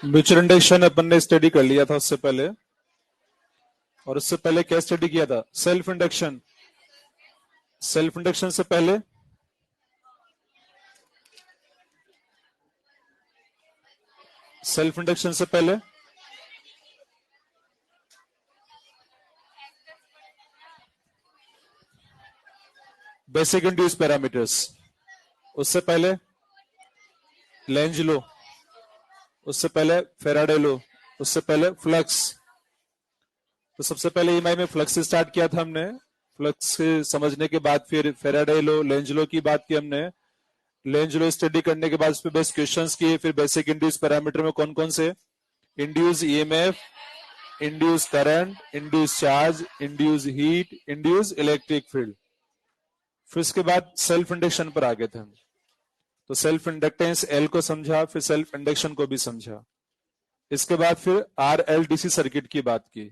Mutual induction अपन ने study कर लिया था उससे पहले, और उससे पहले क्या स्टडी किया था? Self induction. सेल्फ इंडक्शन से पहले सेल्फ इंडक्शन से पहले बेसिक इंड्यूस पैरामीटर्स, उससे पहले लेंज लो, उससे पहले फेराडे लो, उससे पहले फ्लक्स। तो सबसे पहले ईएमआई में फ्लक्स से स्टार्ट किया था हमने। फ्लक्स समझने के बाद फिर फेराडे लो, लेंज लो की बात की हमने। लेंज लो स्टडी करने के बाद उस पर बेस्ट क्वेश्चंस किए। फिर बेसिक इंड्यूस पैरामीटर में कौन कौन से? Induce EMF, induce current, induce charge, induce heat, induce electric field. फिर उसके बाद सेल्फ इंडक्शन पर आ गए थे हम। तो सेल्फ इंडक्टेंस एल को समझा, फिर सेल्फ इंडक्शन को भी समझा। इसके बाद फिर आरएलडीसी सर्किट की बात की।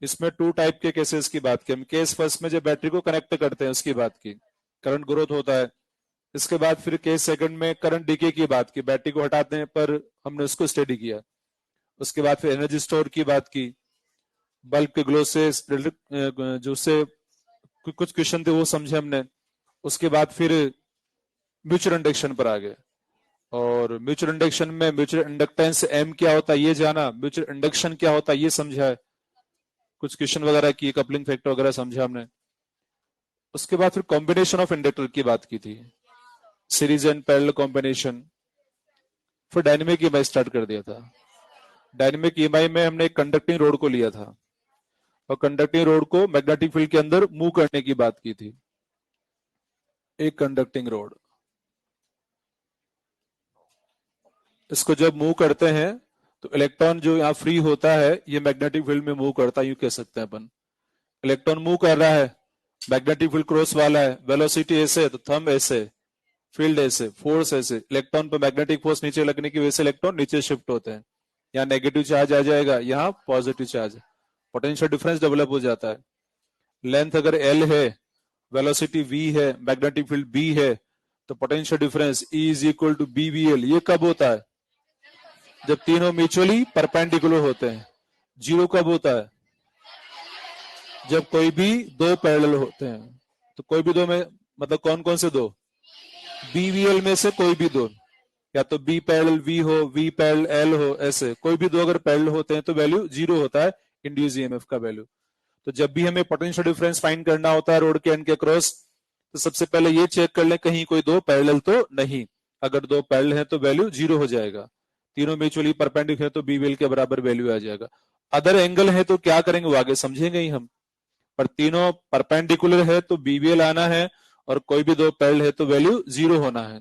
इसमें 2 टाइप के केसेस की बात की हम। केस फर्स्ट में जब बैटरी को कनेक्ट करते हैं उसकी बात की, करंट ग्रोथ होता है। इसके बाद फिर केस सेकंड में करंट डीके की बात की, बैटरी को हटाते पर हमने उसको स्टडी किया। उसके बाद फिर एनर्जी स्टोर की बात की, बल्ब के ग्लो से जो से कुछ क्वेश्चन थे वो समझे हमने। उसके बाद फिर म्यूचुअल इंडक्शन पर आ गए, और म्यूचुअल इंडक्शन में म्यूचुअल इंडक्टेंस एम क्या होता है ये जाना, म्यूचुअल इंडक्शन क्या होता है ये समझा है, कुछ क्वेश्चन वगैरह की, कपलिंग फैक्टर वगैरह समझा हमने। उसके बाद फिर कॉम्बिनेशन ऑफ इंडक्टर की बात की थी, सीरीज एंड पैरेलल कॉम्बिनेशन। फिर डायनेमिक ईएमआई स्टार्ट कर दिया था। डायनेमिक ईएमआई में हमने एक कंडक्टिंग रोड को लिया था, और कंडक्टिंग रोड को मैग्नेटिक फील्ड के अंदर मूव करने की बात की थी। एक कंडक्टिंग रोड, इसको जब मूव करते हैं तो इलेक्ट्रॉन जो यहाँ फ्री होता है ये मैग्नेटिक फील्ड में मूव करता है, यूं कह सकते हैं अपन। इलेक्ट्रॉन मूव कर रहा है, मैग्नेटिक फील्ड क्रॉस वाला है, वेलोसिटी ऐसे तो थंब ऐसे, फील्ड ऐसे, फोर्स ऐसे। इलेक्ट्रॉन पर मैग्नेटिक फोर्स नीचे लगने की वजह से इलेक्ट्रॉन नीचे शिफ्ट होते हैं। यहाँ नेगेटिव चार्ज आ जाएगा, यहाँ positive charge, potential difference develop हो जाता है। लेंथ अगर एल है, वेलोसिटी वी है, मैग्नेटिक फील्ड बी है, तो potential difference E is equal to BVL। ये कब होता है? जब तीनों म्यूचुअली परपेंडिकुलर होते हैं। जीरो कब होता है? जब कोई भी दो पैरेलल होते हैं। तो कोई भी दो में मतलब कौन कौन से दो? BVL में से कोई भी दो, या तो B पैरेलल V हो, V पैरेलल L हो, ऐसे कोई भी दो अगर पैरेलल होते हैं तो वैल्यू जीरो होता है इंड्यूस ईएमएफ का वैल्यू। तो जब भी हमें पोटेंशियल डिफरेंस फाइंड करना होता है रोड के एंड के क्रॉस, तो सबसे पहले ये चेक कर लें कहीं कोई दो पैरेलल तो नहीं। अगर दो पैरेलल है तो वैल्यू जीरो हो जाएगा। तीनों म्यूचुअली परपेंडिकुलर है तो BVL के बराबर वैल्यू आ जाएगा। अदर एंगल है तो क्या करेंगे वो आगे समझेंगे ही हम, पर तीनों परपेंडिकुलर है तो BVL आना है, और कोई भी दो पैरेलल है तो वैल्यू जीरो होना है।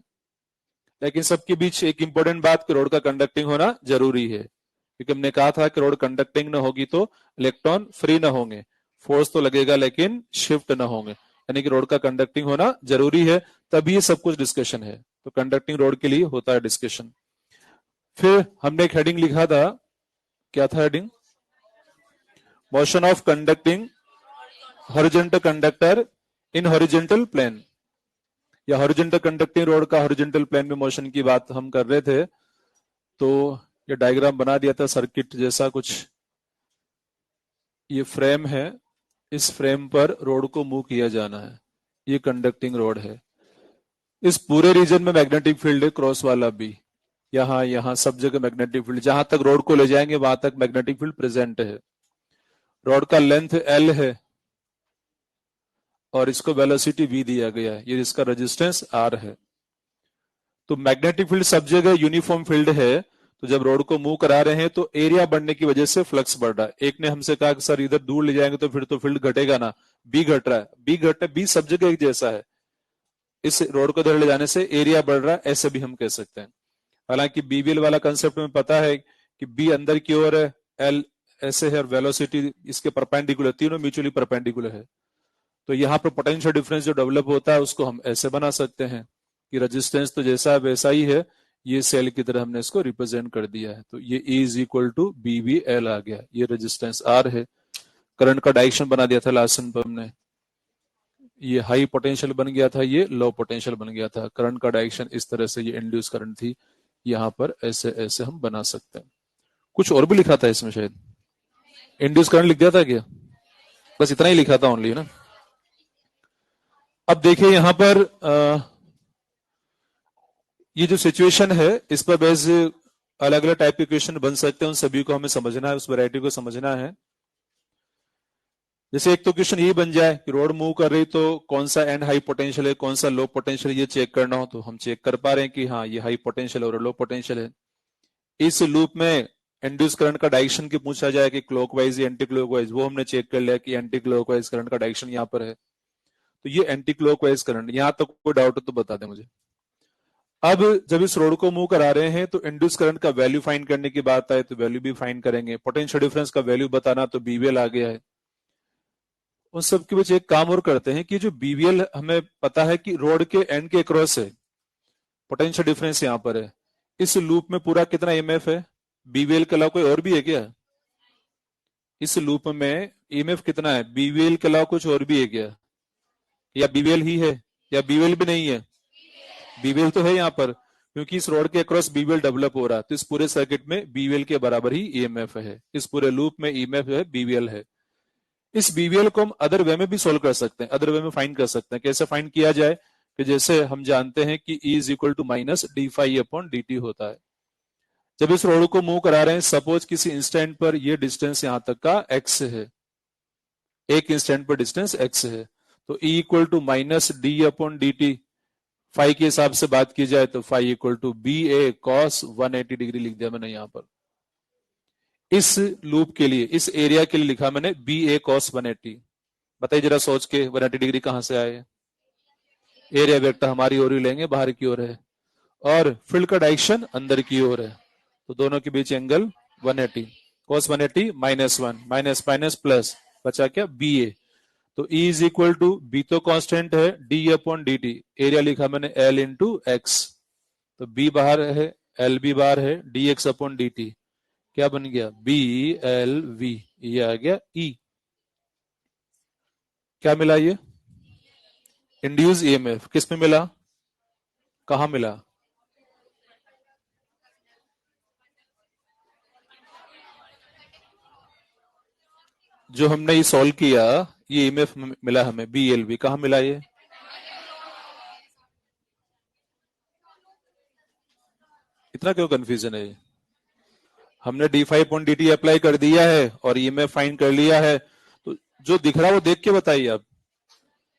लेकिन सबके बीच एक इंपॉर्टेंट बात कि रोड का कंडक्टिंग होना जरूरी है, क्योंकि हमने कहा था कि रोड कंडक्टिंग ना होगी तो इलेक्ट्रॉन फ्री ना होंगे, फोर्स तो लगेगा लेकिन शिफ्ट ना होंगे। यानी कि रोड का कंडक्टिंग होना जरूरी है, तभी ये सब कुछ डिस्कशन है। तो कंडक्टिंग रोड के लिए होता है डिस्कशन। फिर हमने एक हेडिंग लिखा था, क्या था heading? Motion of conducting horizontal conductor in horizontal plane, या हॉरिजॉन्टल कंडक्टिंग रोड का हॉरिजॉन्टल प्लेन में मोशन की बात हम कर रहे थे। तो ये डायग्राम बना दिया था सर्किट जैसा कुछ। ये फ्रेम है, इस फ्रेम पर रोड को मूव किया जाना है। ये कंडक्टिंग रोड है। इस पूरे रीजन में मैग्नेटिक फील्ड है, क्रॉस वाला भी, यहाँ यहाँ सब जगह मैग्नेटिक फील्ड, जहां तक रोड को ले जाएंगे वहां तक मैग्नेटिक फील्ड प्रेजेंट है। रोड का लेंथ L है, और इसको वेलोसिटी V दिया गया है, ये इसका रेजिस्टेंस R है। तो मैग्नेटिक फील्ड सब जगह यूनिफॉर्म फील्ड है। तो जब रोड को मूव करा रहे हैं तो एरिया बढ़ने की वजह से फ्लक्स बढ़ रहा है। एक ने हमसे कहा कि सर इधर दूर ले जाएंगे तो फिर तो फील्ड घटेगा ना, बी घट रहा है। बी घट बी सब जगह एक जैसा है, इस रोड को इधर ले जाने से एरिया बढ़ रहा है, ऐसे भी हम कह सकते हैं। हालांकि BVL वाला कंसेप्ट में पता है कि बी अंदर की ओर है, एल ऐसे है, और वेलोसिटी इसके परपेंडिकुलर, तीनों म्यूचुअली परपेंडिकुलर है। तो यहाँ पर पोटेंशियल डिफरेंस जो डेवलप होता है उसको हम ऐसे बना सकते हैं कि रेजिस्टेंस तो जैसा है वैसा ही है, ये सेल की तरह हमने इसको रिप्रेजेंट कर दिया है। तो ये E is equal to BVL आ गया, ये रेजिस्टेंस R है। करंट का डायरेक्शन बना दिया था लास्ट पर हमने, ये हाई पोटेंशियल बन गया था, ये लो पोटेंशियल बन गया था। करंट का डायरेक्शन इस तरह से, ये इंड्यूस करंट थी, यहाँ पर ऐसे ऐसे हम बना सकते हैं। कुछ और भी लिखा था इसमें शायद, इंड्यूस करंट लिख दिया था क्या? बस इतना ही लिखा था ओनली ना। अब देखिए यहां पर ये जो सिचुएशन है इस पर बेस अलग अलग टाइप के क्वेश्चन बन सकते हैं, उन सभी को हमें समझना है, उस वैरायटी को समझना है। जैसे एक तो क्वेश्चन ये बन जाए कि रोड मूव कर रही तो कौन सा एंड हाई पोटेंशियल है, कौन सा लो पोटेंशियल, ये चेक करना हो तो हम चेक कर पा रहे हैं कि हाँ ये हाई पोटेंशियल और लो पोटेंशियल है। इस लूप में इंड्यूस करंट का डायरेक्शन की पूछा जाए कि क्लॉकवाइज या एंटी क्लॉकवाइज, वो हमने चेक कर लिया कि एंटी क्लॉकवाइज करंट का डायरेक्शन यहाँ पर है, तो ये एंटी क्लॉकवाइज करंट। यहां तक कोई डाउट हो तो बता दें मुझे। अब जब इस रोड को मूव करा रहे हैं तो इंड्यूस करंट का वैल्यू फाइंड करने की बात आए तो वैल्यू भी फाइंड करेंगे, पोटेंशियल डिफरेंस का वैल्यू बताना तो बीवीएल आ गया है। उन सब के बीच एक काम और करते हैं कि जो बीवीएल हमें पता है कि रोड के एंड के क्रॉस है, पोटेंशियल डिफरेंस यहां पर है। इस लूप में पूरा कितना ईएमएफ है? बीवीएल के अलावा कोई और भी है क्या? इस लूप में ईएमएफ कितना है? बीवीएल के अलावा कुछ और भी है क्या, या बीवीएल ही है, या बीवीएल भी नहीं है? बीवीएल तो है यहाँ पर, क्योंकि इस रोड के अक्रॉस बीवीएल डेवलप हो रहा है, तो इस पूरे सर्किट में बीवीएल के बराबर ही ईएमएफ है। इस पूरे लूप में ईएमएफ है, बीवीएल है। इस बीवीएल को हम अदर वे में भी सोल्व कर सकते हैं, अदर वे में फाइंड कर सकते हैं। कैसे फाइंड किया जाए कि जैसे हम जानते हैं कि E is equal to minus d phi upon D t होता है। जब इस रोड को मूव करा रहे हैं, सपोज किसी इंस्टेंट पर ये डिस्टेंस यहां तक का x है, एक इंस्टेंट पर डिस्टेंस x है, तो E equal to minus d upon D t, phi के हिसाब से बात की जाए तो phi equal to B A cos 180 degree लिख दिया मैंने यहां पर। इस लूप के लिए, इस एरिया के लिए लिखा मैंने बी ए कॉस 180। बताइए जरा सोच के 180 डिग्री कहां से आए? एरिया वेक्टर हमारी ओर ही लेंगे, बाहर की ओर है, और फील्ड का डायरेक्शन अंदर की ओर है, तो दोनों के बीच angle 180, cos 180 minus 1 minus minus plus, बचा क्या? B A. तो E is equal to, B तो कांस्टेंट है, d upon D t, area लिखा मैंने L इंटू एक्स, तो B बाहर है, L भी बाहर है, d x upon D t, क्या बन गया? बी एल वी, ये आ गया E। क्या मिला? ये इंड्यूस ईएमएफ किस में मिला, कहां मिला? जो हमने ये सॉल्व किया, ये ईएमएफ मिला हमें, बी एल वी, कहां मिला ये? इतना क्यों कंफ्यूजन है? हमने D five point D T apply कर दिया है और ईएमएफ फाइंड कर लिया है, तो जो दिख रहा है वो देख के बताइए आप,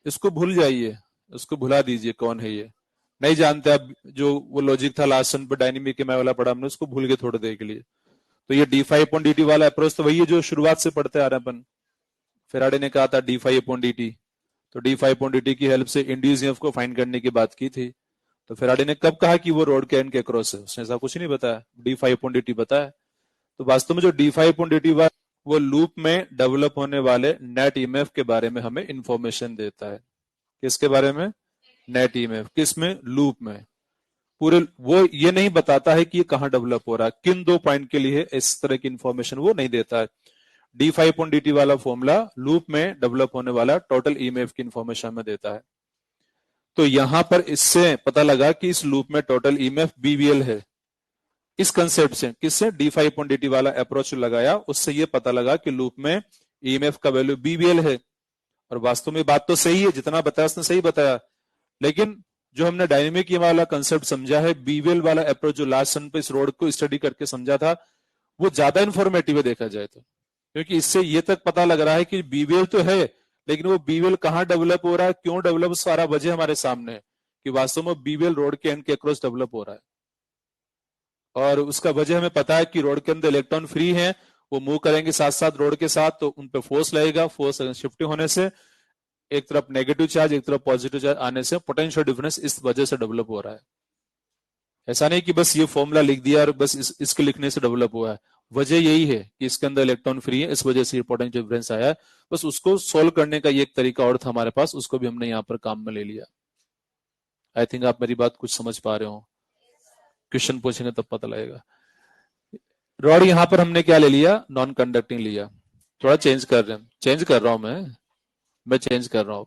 इसको भूल जाइए, उसको भुला दीजिए कौन है ये, नहीं जानते आप। जो वो लॉजिक था लास्ट सन पर डायनेमिक के वाला पढ़ा हमने, उसको भूल गए थोड़ी देर के लिए। तो ये D phi upon D T वाला अप्रोच तो वही है जो शुरुआत से पढ़ते आ रहे हैं अपन। फेराडे ने कहा था d phi upon D t, तो d phi upon D T की हेल्प से इंड्यूस ईएमएफ को फाइंड करने की बात की थी। तो फेराडे ने कब कहा कि वो रोड के एंड के क्रॉस है? उसने ऐसा कुछ नहीं बताया, D phi upon D T बताया। तो वास्तव में जो D phi upon D T वो लूप में डेवलप होने वाले नेट ईएमएफ के बारे में हमें इंफॉर्मेशन देता है। किसके बारे में? Net EMF. किस में? लूप में। पूरे वो ये नहीं बताता है कि ये कहां डेवलप हो रहा है, किन दो पॉइंट के लिए, इस तरह की इंफॉर्मेशन वो नहीं देता है। D five point D T वाला फॉर्मूला लूप में डेवलप होने वाला टोटल ईएमएफ की इंफॉर्मेशन हमें देता है। तो यहां पर इससे पता लगा कि इस लूप में टोटल ईएमएफ बीवीएल है। इस कंसेप्ट से, किससे? D five point D T वाला अप्रोच लगाया, उससे ये पता लगा कि लूप में ईएमएफ का वैल्यू बीवीएल है। और वास्तव में बात तो सही है, जितना बताया उसने सही बताया, लेकिन जो हमने डायनेमिक ये वाला कंसेप्ट समझा है, बीवीएल वाला अप्रोच जो लास्ट सन पे इस रोड को स्टडी करके समझा था, वो ज्यादा इंफॉर्मेटिव है देखा जाए तो, क्योंकि इससे ये तक पता लग रहा है कि बीवीएल तो है, लेकिन वो बीवीएल कहां डेवलप हो रहा है, क्यों डेवलप, सारा वजह हमारे सामने है कि वास्तव में बीवीएल रोड के एंड के अक्रॉस डेवलप हो रहा है। और उसका वजह हमें पता है कि रोड के अंदर इलेक्ट्रॉन फ्री हैं, वो मूव करेंगे साथ साथ रोड के साथ, तो उन पे फोर्स लगेगा, फोर्स शिफ्टिंग होने से एक तरफ नेगेटिव चार्ज एक तरफ पॉजिटिव चार्ज आने से पोटेंशियल डिफरेंस इस वजह से डेवलप हो रहा है। ऐसा नहीं कि बस ये फॉर्मूला लिख दिया और बस इसके लिखने से डेवलप हुआ है। वजह यही है कि इसके अंदर इलेक्ट्रॉन फ्री है, इस वजह से ये पोटेंशियल डिफरेंस आया है। बस उसको सोल्व करने का ये एक तरीका और था हमारे पास, उसको भी हमने यहाँ पर काम में ले लिया। आई थिंक आप मेरी बात कुछ समझ पा रहे हो, क्वेश्चन पूछेंगे तब पता लगेगा। रॉड यहां पर हमने क्या ले लिया? नॉन कंडक्टिंग लिया। थोड़ा चेंज कर रहे हैं, चेंज कर रहा हूं मैं चेंज कर रहा हूं।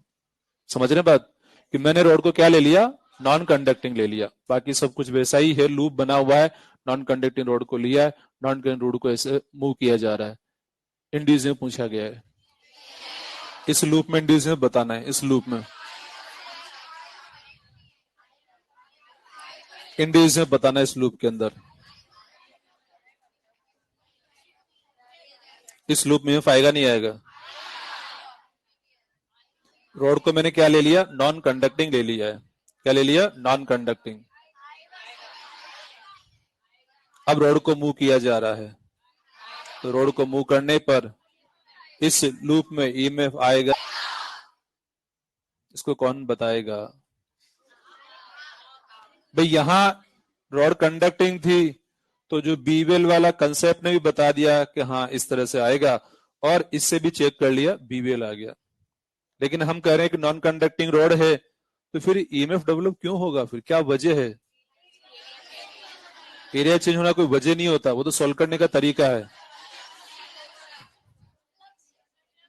समझ रहे हैं बात कि मैंने रॉड को क्या ले लिया? नॉन कंडक्टिंग ले लिया। बाकी सब कुछ वैसा ही है, लूप बना हुआ है, नॉन कंडक्टिंग रोड को लिया है, नॉन कंडक्टिंग रोड को ऐसे मूव किया जा रहा है। इंड्यूस में पूछा गया है, इस लूप में इंड्यूस में बताना है, इस लूप में इंड्यूस में बताना है, इस लूप के अंदर, इस लूप में आएगा नहीं आएगा। रोड को मैंने क्या ले लिया, नॉन कंडक्टिंग ले लिया है। क्या ले लिया, नॉन कंडक्टिंग। अब रोड को मूव किया जा रहा है, तो रोड को मूव करने पर इस लूप में ईएमएफ आएगा, इसको कौन बताएगा भाई। यहां रॉड कंडक्टिंग थी, तो जो बीवेल वाला कंसेप्ट ने भी बता दिया कि हाँ इस तरह से आएगा, और इससे भी चेक कर लिया बीवेल आ गया। लेकिन हम कह रहे हैं कि नॉन कंडक्टिंग रॉड है, तो फिर ईएमएफ डेवलप क्यों होगा, फिर क्या वजह है। एरिया चेंज होना कोई वजह नहीं होता, वो तो सॉल्व करने का तरीका है,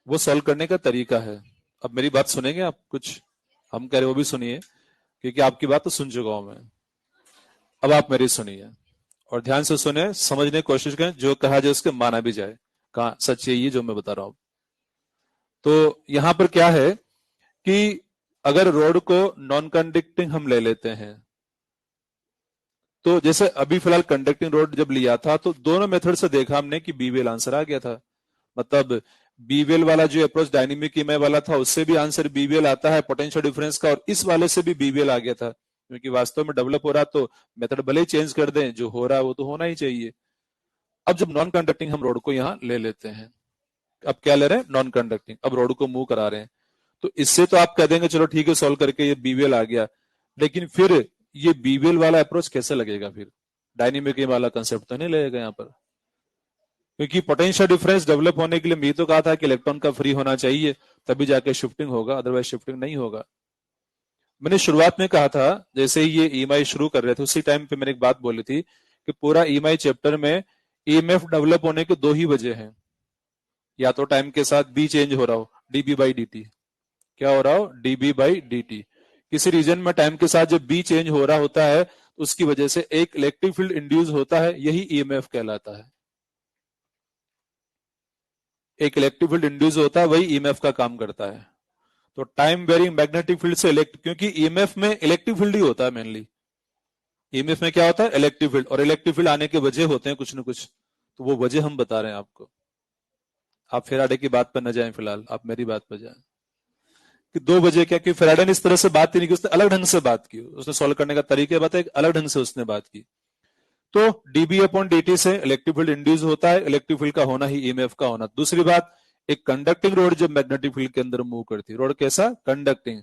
वो सॉल्व करने का तरीका है। अब मेरी बात सुनेंगे आप, कुछ हम कह रहे वो भी सुनिए, क्योंकि आपकी बात तो सुन चुका हूं मैं। अब आप मेरी सुनिए और ध्यान से सुने, समझने की कोशिश करें, जो कहा जाए उसके माना भी जाए, कहा सच यही है जो मैं बता रहा हूं। तो यहां पर क्या है कि अगर रोड को नॉन कंडक्टिंग हम ले लेते हैं, तो जैसे अभी फिलहाल कंडक्टिंग रोड जब लिया था तो दोनों मेथड से देखा हमने कि बीवेल आंसर आ गया था। मतलब बीवेल वाला जो अप्रोच डायनेमिक ईएमआई वाला था, उससे भी आंसर बीवेल आता है पोटेंशियल डिफरेंस का, और इस वाले से भी बीवेल आ गया था, क्योंकि वास्तव में डेवलप हो रहा तो मेथड भले ही चेंज कर दें, जो हो रहा है वो तो होना ही चाहिए। अब जब नॉन कंडक्टिंग हम रोड को यहाँ ले लेते हैं, अब क्या ले रहे हैं, नॉन कंडक्टिंग, अब रोड को मूव करा रहे हैं, तो इससे तो आप कह देंगे चलो ठीक है सॉल्व करके ये बीवेल आ गया, लेकिन फिर ये बीवेल वाला अप्रोच कैसे लगेगा, फिर डायनेमिक वाला कंसेप्ट तो नहीं लगेगा यहाँ पर, क्योंकि पोटेंशियल डिफरेंस डेवलप होने के लिए मैं तो कहा था कि इलेक्ट्रॉन का फ्री होना चाहिए, तभी जाके शिफ्टिंग होगा, अदरवाइज शिफ्टिंग नहीं होगा। मैंने शुरुआत में कहा था, जैसे ही ये ईएमआई शुरू कर रहे थे उसी टाइम पे मैंने एक बात बोली थी कि पूरा ईएमआई चैप्टर में ईएमएफ डेवलप होने के दो ही वजह हैं, या तो टाइम के साथ बी चेंज हो रहा हो, डीबी बाई डी, क्या हो रहा हो, डीबी बाई डी। किसी रीजन में टाइम के साथ जब बी चेंज हो रहा होता है तो उसकी वजह से एक इलेक्ट्रिक फील्ड इंड्यूस होता है, यही ईएमएफ कहलाता है। एक इलेक्ट्रिक फील्ड इंड्यूस होता है, वही ईएमएफ का काम करता है। तो टाइम वेरिंग मैग्नेटिक फील्ड से क्योंकि ईएमएफ में इलेक्ट्रिक फील्ड ही होता है मेनली, ईएमएफ में क्या होता है, इलेक्ट्रिक फील्ड, और इलेक्ट्रिक फील्ड आने के वजह होते हैं कुछ न कुछ, तो वो वजह हम बता रहे हैं आपको। आप फेराडे की बात पर न जाएं, फिलहाल आप मेरी बात पर जाएं कि दो वजह क्या, कि फेराडे ने इस तरह से बात ही नहीं की, उसने अलग ढंग से बात की, उसने सॉल्व करने का तरीके बताया, अलग ढंग से उसने बात की। तो डीबी अपॉन डीटी से इलेक्ट्रिक फील्ड इंड्यूस होता है, इलेक्ट्रिक फील्ड का होना ही ईएमएफ का होना। दूसरी बात, एक कंडक्टिंग रोड जब मैग्नेटिक फील्ड के अंदर मूव करती है, रोड कैसा, कंडक्टिंग,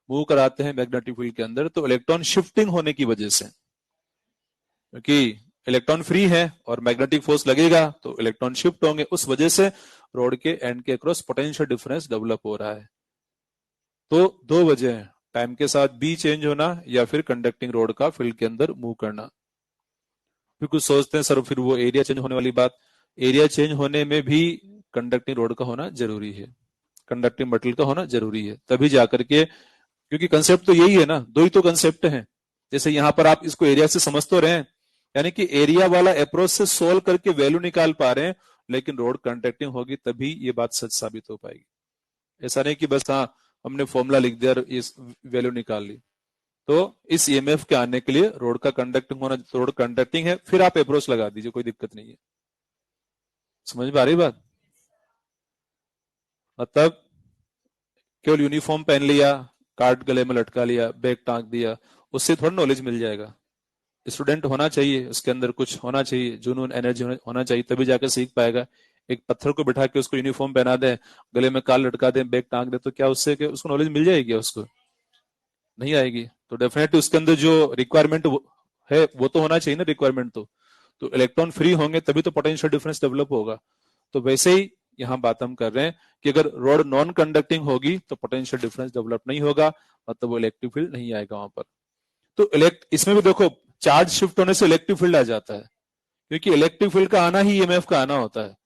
मूव कराते हैं मैग्नेटिक फील्ड के अंदर, तो इलेक्ट्रॉन शिफ्टिंग होने की वजह से, क्योंकि इलेक्ट्रॉन फ्री है और मैग्नेटिक फोर्स लगेगा तो इलेक्ट्रॉन शिफ्ट होंगे, उस वजह से रोड के एंड के अक्रॉस पोटेंशियल डिफरेंस डेवलप हो रहा है। तो दो वजह है, टाइम के साथ बी चेंज होना या फिर कंडक्टिंग रोड का फील्ड के अंदर मूव करना। फिर कुछ सोचते हैं सर फिर वो एरिया चेंज होने वाली बात, एरिया चेंज होने में भी कंडक्टिंग रोड का होना जरूरी है, कंडक्टिंग मेटल का होना जरूरी है, तभी जाकर के, क्योंकि कंसेप्ट तो यही है ना, दो ही तो कंसेप्ट हैं। जैसे यहां पर आप इसको एरिया से समझ तो रहे हैं, यानी कि एरिया वाला अप्रोच से सोल्व करके वैल्यू निकाल पा रहे हैं, लेकिन रोड कंडक्टिंग होगी तभी ये बात सच साबित हो पाएगी। ऐसा नहीं कि बस हाँ हमने फॉर्मूला लिख दिया और इस वैल्यू निकाल ली। तो इस ईएमएफ के आने के लिए रोड का कंडक्टिंग होना, रोड कंडक्टिंग है, फिर आप अप्रोच लगा दीजिए, कोई दिक्कत नहीं है। समझ में आ रही बात, मतलब केवल यूनिफॉर्म पहन लिया, कार्ड गले में लटका लिया, बैग टांग दिया, उससे थोड़ा नॉलेज मिल जाएगा। स्टूडेंट होना चाहिए, उसके अंदर कुछ होना चाहिए, जुनून, एनर्जी होना चाहिए, तभी जाकर सीख पाएगा। एक पत्थर को बिठा के उसको यूनिफॉर्म पहना दे, गले में काल लटका दे, बैग टांग दे, तो क्या उससे कि उसको नॉलेज मिल जाएगी, उसको नहीं आएगी। तो डेफिनेटली उसके अंदर जो रिक्वायरमेंट है वो तो होना चाहिए ना, रिक्वायरमेंट तो इलेक्ट्रॉन फ्री होंगे तभी तो पोटेंशियल डिफरेंस डेवलप होगा। तो वैसे ही यहाँ बात हम कर रहे हैं कि अगर रोड नॉन कंडक्टिंग होगी तो पोटेंशियल डिफरेंस डेवलप नहीं होगा, मतलब वो इलेक्ट्रिक फील्ड नहीं आएगा वहां पर। तो इसमें भी देखो, चार्ज शिफ्ट होने से इलेक्ट्रिक फील्ड आ जाता है, क्योंकि इलेक्ट्रिक फील्ड का आना ही ईएमएफ का आना होता है।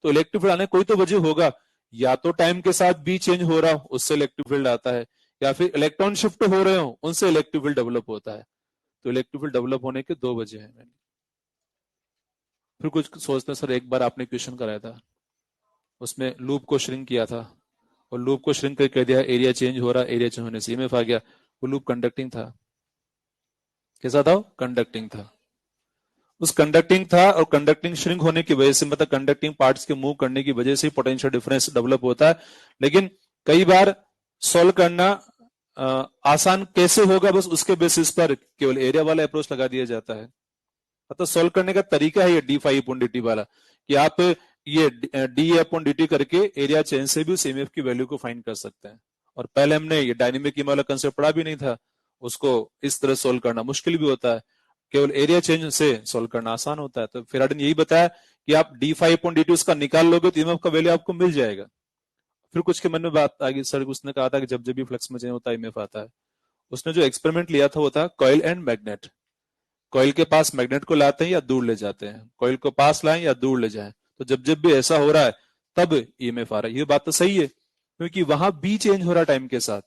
तो इलेक्ट्रिक फील्ड आने कोई तो वजह होगा, या तो टाइम के साथ बी चेंज हो रहा हो उससे इलेक्ट्रिक फील्ड आता है, या फिर इलेक्ट्रॉन शिफ्ट हो रहे हो उनसे इलेक्ट्रिक फील्ड डेवलप होता है। तो इलेक्ट्रिक फील्ड डेवलप होने के दो वजह हैं। फिर कुछ सोचते हैं सर एक बार आपने क्वेश्चन कराया था, उसमें लूप को श्रिंक किया था और लूप को श्रिंक करके कह दिया एरिया चेंज हो रहा, एरिया चेंज होने से ईएमएफ आ गया। वो लूप कंडक्टिंग था, कैसा था? कंडक्टिंग था। उस कंडक्टिंग था और कंडक्टिंग श्रिंक होने की वजह से, मतलब कंडक्टिंग पार्ट्स के मूव करने की वजह से पोटेंशियल डिफरेंस डेवलप होता है। लेकिन कई बार सॉल्व करना आसान कैसे होगा, बस उसके बेसिस पर केवल एरिया वाला अप्रोच लगा दिया जाता है। मतलब सॉल्व करने का तरीका है ये D phi upon D T वाला, कि आप ये डी अपॉन डी टी करके एरिया चेंज से भी उस ईएमएफ की वैल्यू को फाइंड कर सकते हैं। और पहले हमने ये डायनेमिक ईएमएफ वाला कंसेप्ट पढ़ा भी नहीं था, उसको इस तरह सॉल्व करना मुश्किल भी होता है, केवल एरिया चेंज से सॉल्व करना आसान होता है। तो फेराडे ने यही बताया कि आप D phi upon D T उसका निकाल लोगे तो ईएमएफ का वैल्यू आपको मिल जाएगा। फिर कुछ के मन में बात आ गई, सर उसने कहा था कि जब जब भी फ्लक्स में चेंज होता है ईएमएफ आता है। उसने जो एक्सपेरिमेंट लिया था वो था कॉइल एंड मैग्नेट। कॉइल के पास मैग्नेट को लाते हैं या दूर ले जाते हैं, कॉइल को पास लाएं या दूर ले जाएं, तो जब जब भी ऐसा हो रहा है तब ईएमएफ आ रहा है। ये बात तो सही है, क्योंकि वहां बी चेंज हो रहा है टाइम के साथ।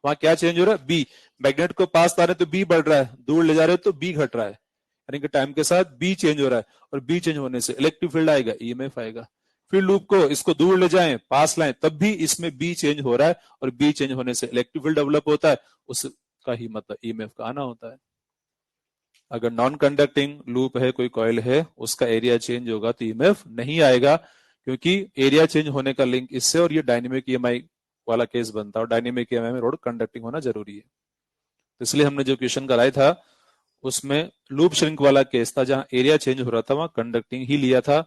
वहां क्या चेंज हो रहा है? बी। मैग्नेट को पास ला रहे तो बी बढ़ रहा है, दूर ले जा रहे तो बी घट रहा है, यानी कि टाइम के साथ बी चेंज हो रहा है। और बी चेंज होने से इलेक्ट्रिक फील्ड आएगा, ईएमएफ आएगा। फिर लूप को इसको दूर ले जाएं, पास लाएं, तब भी इसमें बी चेंज हो रहा है और बी चेंज होने से इलेक्ट्रिक फील्ड डेवलप होता है, उसका ही मतलब ईएमएफ का आना होता है। अगर नॉन कंडक्टिंग लूप है, कोई कॉइल है, उसका एरिया चेंज होगा तो ईएमएफ नहीं आएगा, क्योंकि एरिया चेंज होने का लिंक इससे और ये डायनेमिक ईएमआई वाला केस बनता है, और डायनेमिक ईएमआई में रोड कंडक्टिंग होना जरूरी है। तो इसलिए हमने जो क्वेश्चन कराया था उसमें लूप श्रिंक वाला केस था, जहां एरिया चेंज हो रहा था, वहां कंडक्टिंग ही लिया था।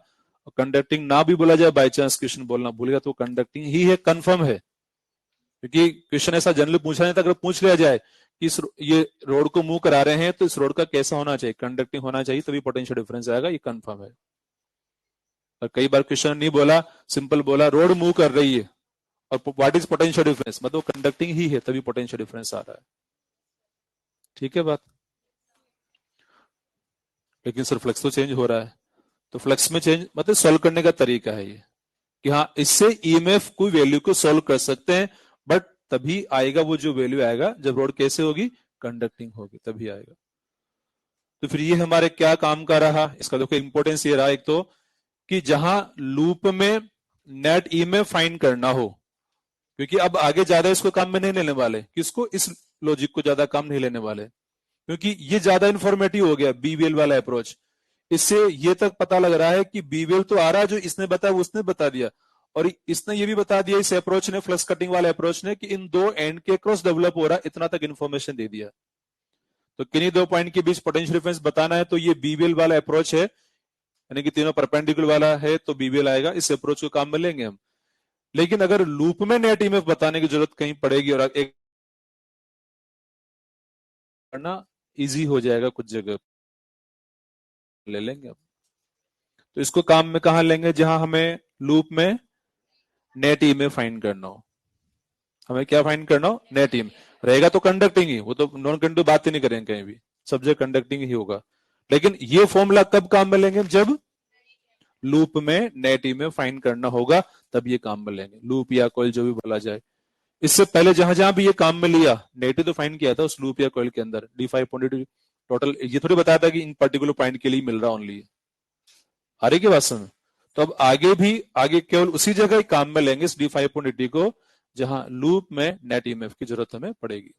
और कंडक्टिंग ना भी बोला जाए, बाई चांस क्वेश्चन बोलना भूल गया, तो कंडक्टिंग ही है, कंफर्म है। क्योंकि क्वेश्चन ऐसा जनरली पूछा नहीं था, अगर पूछ लिया जाए कि ये रोड को मूव करा रहे हैं तो इस रोड का कैसा होना चाहिए, कंडक्टिंग होना चाहिए, तभी पोटेंशियल डिफरेंस आएगा, ये कंफर्म है। और कई बार क्वेश्चन नहीं बोला, सिंपल बोला रोड मूव कर रही है और व्हाट इज पोटेंशियल डिफरेंस, मतलब कंडक्टिंग ही है तभी पोटेंशियल डिफरेंस आ रहा है। ठीक है बात? लेकिन सर फ्लक्स तो चेंज हो रहा है, तो फ्लक्स में चेंज मतलब सॉल्व करने का तरीका है ये, कि हाँ इससे ईएमएफ कोई वैल्यू को सॉल्व कर सकते हैं, बट तभी आएगा वो जो वैल्यू आएगा जब रोड कैसे होगी, कंडक्टिंग होगी, तभी आएगा। तो फिर ये हमारे क्या काम का रहा, इसका देखो इंपॉर्टेंस ये रहा एक तो, कि जहां लूप में नेट ईएमएफ फाइंड करना हो, क्योंकि अब आगे ज्यादा इसको काम में नहीं लेने वाले, किसको, इस लॉजिक को ज्यादा काम नहीं लेने वाले, क्योंकि ये ज्यादा इंफॉर्मेटिव हो गया बीवीएल वाला अप्रोच। इससे ये तक पता लग रहा है कि बीवीएल तो आ रहा है, जो इसने बताया उसने बता दिया, और इसने ये भी बता दिया इस अप्रोच ने, फ्लक्स कटिंग वाले अप्रोच ने, कि इन दो एंड के क्रॉस डेवलप हो रहा है, इतना तक इन्फॉर्मेशन दे दिया। तो किन्हीं दो पॉइंट के बीच पोटेंशियल डिफरेंस बताना है तो ये बीवीएल वाला अप्रोच है, यानी कि तीनों परपेंडिकुलर वाला है तो बीवीएल आएगा, इस अप्रोच को काम में लेंगे हम। लेकिन अगर लूप में नेट ईएमएफ बताने की जरूरत कहीं पड़ेगी और एक करना इजी हो जाएगा, कुछ जगह ले लेंगे हम। तो इसको काम में कहां लेंगे, जहां हमें लूप में नेट ईएमएफ फाइंड करना हो। हमें क्या फाइंड करना हो, नेट ईएमएफ रहेगा तो कंडक्टिंग ही, वो तो नॉन कंडक्टिव बात ही नहीं करेंगे कहीं भी, सब जगह कंडक्टिंग ही होगा। लेकिन ये फॉर्मूला कब काम में लेंगे, जब लूप में नेट ईएमएफ फाइंड करना होगा, तब ये काम में लेंगे, लूप या कॉइल जो भी बोला जाए। इससे पहले जहां जहां भी ये काम में लिया, नेट तो फाइंड किया था उस लूप या कॉइल के अंदर, D5.2 टोटल, ये थोड़ी बताया था कि इन पर्टिकुलर पॉइंट के लिए मिल रहा ओनली, आ रही की बात समझ? तो अब आगे भी, आगे केवल उसी जगह ही काम में लेंगे इस D5.80 को जहां लूप में नेट ईएमएफ की जरूरत हमें पड़ेगी।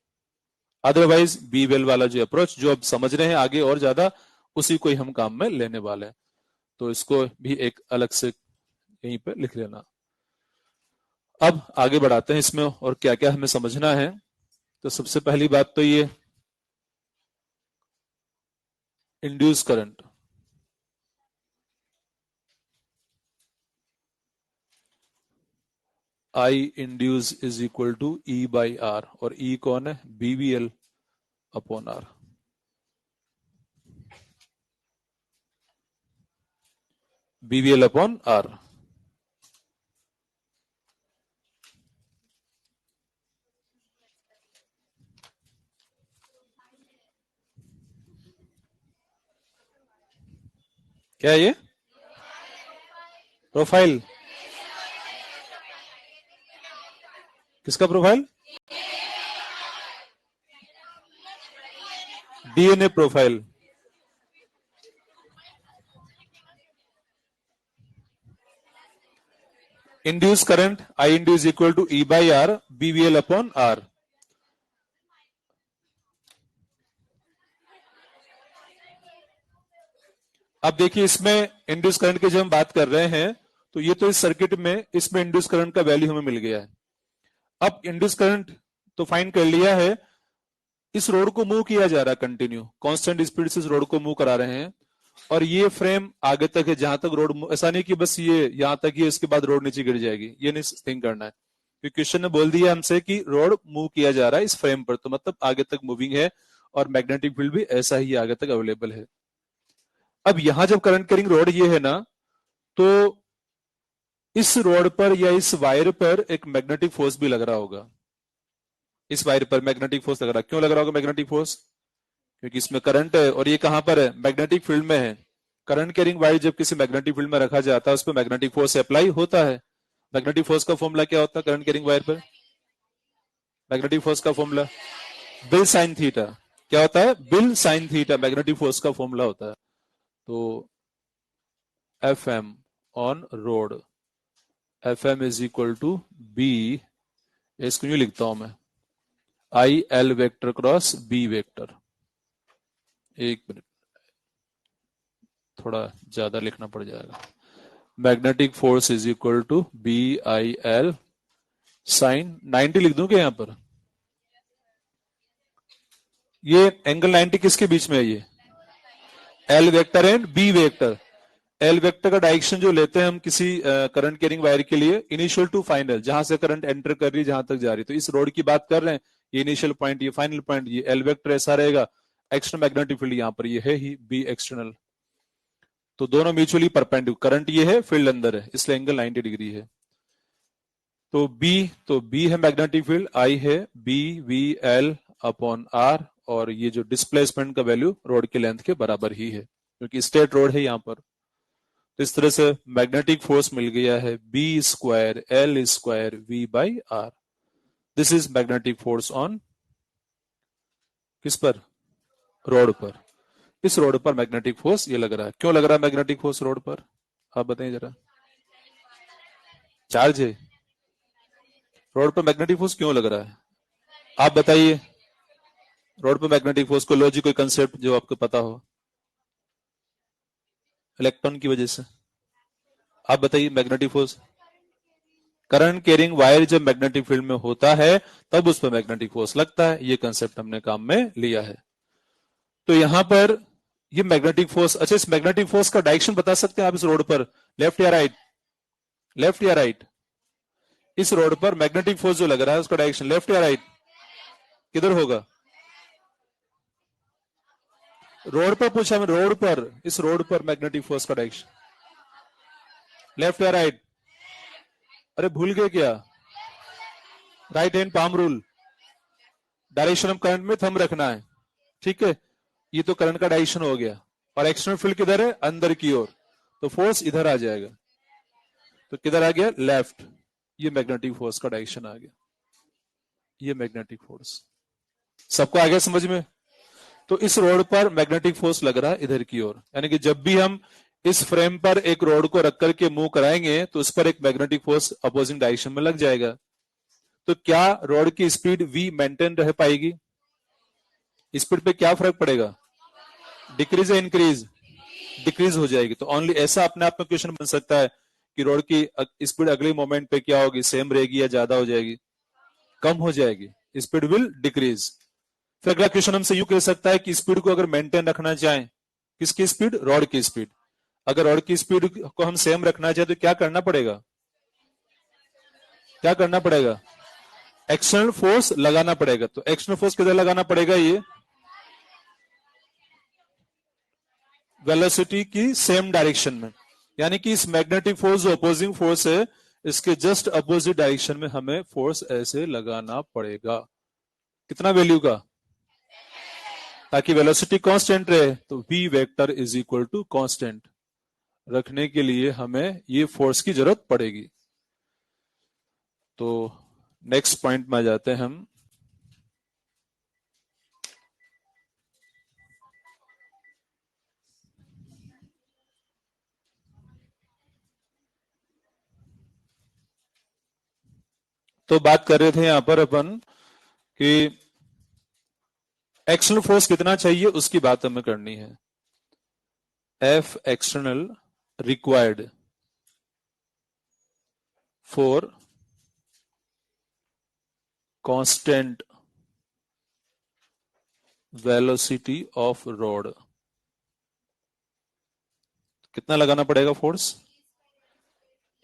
अदरवाइज बीवेल वाला जो अप्रोच जो अब समझ रहे हैं आगे और ज्यादा, उसी को ही हम काम में लेने वाले हैं। तो इसको भी एक अलग से यहीं पे लिख लेना। अब आगे बढ़ाते हैं इसमें और क्या क्या हमें समझना है। तो सबसे पहली बात तो ये induce current, I induce is equal to E by R, और ई कौन है, BVL upon R. BVL upon R, क्या है ये, प्रोफाइल, किसका profile, DNA profile. Induce current I induce equal to E by R BVL upon R. अब देखिए इसमें इंड्यूस करंट की जब हम बात कर रहे हैं तो ये तो इस सर्किट में इसमें इंड्यूस करंट का वैल्यू हमें मिल गया है। अब इंड्यूस करंट तो फाइंड कर लिया है, इस रोड को मूव किया जा रहा है कंटिन्यू, कांस्टेंट स्पीड से इस रोड को मूव करा रहे हैं और ये फ्रेम आगे तक है, जहां तक रोड, ऐसा नहीं कि बस ये यहां तक ही इसके बाद रोड नीचे गिर जाएगी, ये नहीं थिंक करना है। क्योंकि क्वेश्चन ने बोल दिया हमसे कि रोड मूव किया जा रहा है इस फ्रेम पर, तो मतलब आगे तक मूविंग है और मैग्नेटिक फील्ड भी ऐसा ही आगे तक अवेलेबल है। अब यहां जब करंट कैरिंग रोड ये है ना, तो इस रोड पर या इस वायर पर एक मैग्नेटिक फोर्स भी लग रहा होगा। इस वायर पर मैग्नेटिक फोर्स लग रहा है, क्यों लग रहा होगा मैग्नेटिक फोर्स? क्योंकि इसमें करंट है और ये कहां पर है, मैग्नेटिक फील्ड में है। करंट कैरिंग वायर जब किसी मैग्नेटिक फील्ड में रखा जाता है उस पर मैग्नेटिक फोर्स अप्लाई होता है। मैग्नेटिक फोर्स का फॉर्मूला क्या होता है करंट कैरिंग वायर पर? मैग्नेटिक फोर्स का फॉर्मूला बिल साइन थीटा। क्या होता है? BIL sine theta magnetic force का फॉर्मूला होता है। तो F M on rod, F M is equal to B, इसको यूं लिखता हूं मैं, I L vector cross B vector. एक मिनट, थोड़ा ज्यादा लिखना पड़ जाएगा। Magnetic force is equal to B I L sine 90 लिख दूं क्या यहां पर? ये एंगल 90 किसके बीच में है? ये L vector and B vector. L vector का डायरेक्शन जो लेते हैं हम किसी करंट कैरिंग वायर के लिए, इनिशियल टू फाइनल, जहां से करंट एंटर कर रही है जहां तक जा रही है, तो इस रोड की बात कर रहे हैं, ये इनिशियल पॉइंट, ये फाइनल पॉइंट, ये एल वेक्टर ऐसा रहेगा। एक्सटर्नल मैग्नेटिक फील्ड यहां पर ये है ही बी एक्सटर्नल, तो दोनों म्यूचुअली परपेंडिकुलर, करंट ये है, फील्ड अंदर है, इसलिए एंगल 90 डिग्री है। तो बी है मैग्नेटिक फील्ड, आई है B V L upon R, और ये जो डिस्प्लेसमेंट का वैल्यू रोड की लेंथ के बराबर ही है क्योंकि स्ट्रेट रोड है यहां पर। तो इस तरह से मैग्नेटिक फोर्स मिल गया है B square L square V by R. This is magnetic force on, किस पर? रोड पर। इस रोड पर मैग्नेटिक फोर्स ये लग रहा है, क्यों लग रहा है मैग्नेटिक फोर्स रोड पर? आप बताइए जरा। चार्ज है रोड पर, मैग्नेटिक फोर्स क्यों लग रहा है? आप बताइए। रोड पर मैग्नेटिक फोर्स को लॉजिक, कोई कंसेप्ट जो आपको पता हो? इलेक्ट्रॉन की वजह से। आप बताइए magnetic force. Current carrying wire जब मैग्नेटिक फील्ड में होता है तब उस पर मैग्नेटिक फोर्स लगता है, ये कंसेप्ट हमने काम में लिया है। तो यहां पर ये मैग्नेटिक फोर्स, अच्छा इस मैग्नेटिक फोर्स का डायरेक्शन बता सकते हैं आप इस रोड पर, लेफ्ट या राइट? लेफ्ट या राइट? इस रोड पर मैग्नेटिक फोर्स जो लग रहा है उसका डायरेक्शन लेफ्ट या राइट, किधर होगा? रोड पर पूछा मैं, रोड पर, इस रोड पर मैग्नेटिक फोर्स का डायरेक्शन लेफ्ट या राइट? अरे भूल गए क्या? Right hand palm rule, direction of current में थंब रखना है, ठीक है। ये तो करंट का डायरेक्शन हो गया, और एक्सटर्नल फील्ड किधर है? अंदर की ओर, तो फोर्स इधर आ जाएगा, तो किधर आ गया? लेफ्ट। ये मैग्नेटिक फोर्स का डायरेक्शन आ गया, ये मैग्नेटिक फोर्स। सबको आ गया समझ में? तो इस रोड पर मैग्नेटिक फोर्स लग रहा है इधर की ओर, यानी कि जब भी हम इस फ्रेम पर एक रोड को रख करके मूव कराएंगे तो उस पर एक मैग्नेटिक फोर्स अपोजिंग डायरेक्शन में लग जाएगा। तो क्या रोड की स्पीड v मेंटेन रह पाएगी? स्पीड पे क्या फर्क पड़ेगा? डिक्रीज या इंक्रीज? डिक्रीज हो जाएगी। तो ओनली ऐसा अपने आप में क्वेश्चन बन सकता है कि रोड की स्पीड अगले मोमेंट पे क्या होगी, सेम रहेगी या ज्यादा हो जाएगी? कम हो जाएगी, स्पीड विल डिक्रीज। फिर अगला क्वेश्चन हमसे यूं कह सकता है कि स्पीड को अगर मेंटेन रखना चाहें, किसकी स्पीड? रॉड की स्पीड। अगर रॉड की स्पीड को हम सेम रखना चाहें तो क्या करना पड़ेगा? क्या करना पड़ेगा? एक्सटर्नल फोर्स लगाना पड़ेगा। तो एक्सटर्नल फोर्स किधर लगाना पड़ेगा? ये वेलोसिटी की सेम डायरेक्शन में, यानी कि इस मैग्नेटिक फोर्स जो अपोजिंग फोर्स है इसके जस्ट अपोजिट डायरेक्शन में हमें फोर्स ऐसे लगाना पड़ेगा। कितना वैल्यू का? ताकि वेलोसिटी कांस्टेंट रहे, तो v vector is equal to constant रखने के लिए हमें ये फोर्स की जरूरत पड़ेगी। तो नेक्स्ट पॉइंट में आ जाते हैं हम। तो बात कर रहे थे यहां पर अपन कि एक्सटर्नल फोर्स कितना चाहिए उसकी बात हमें करनी है। F external required for constant velocity of rod, कितना लगाना पड़ेगा force?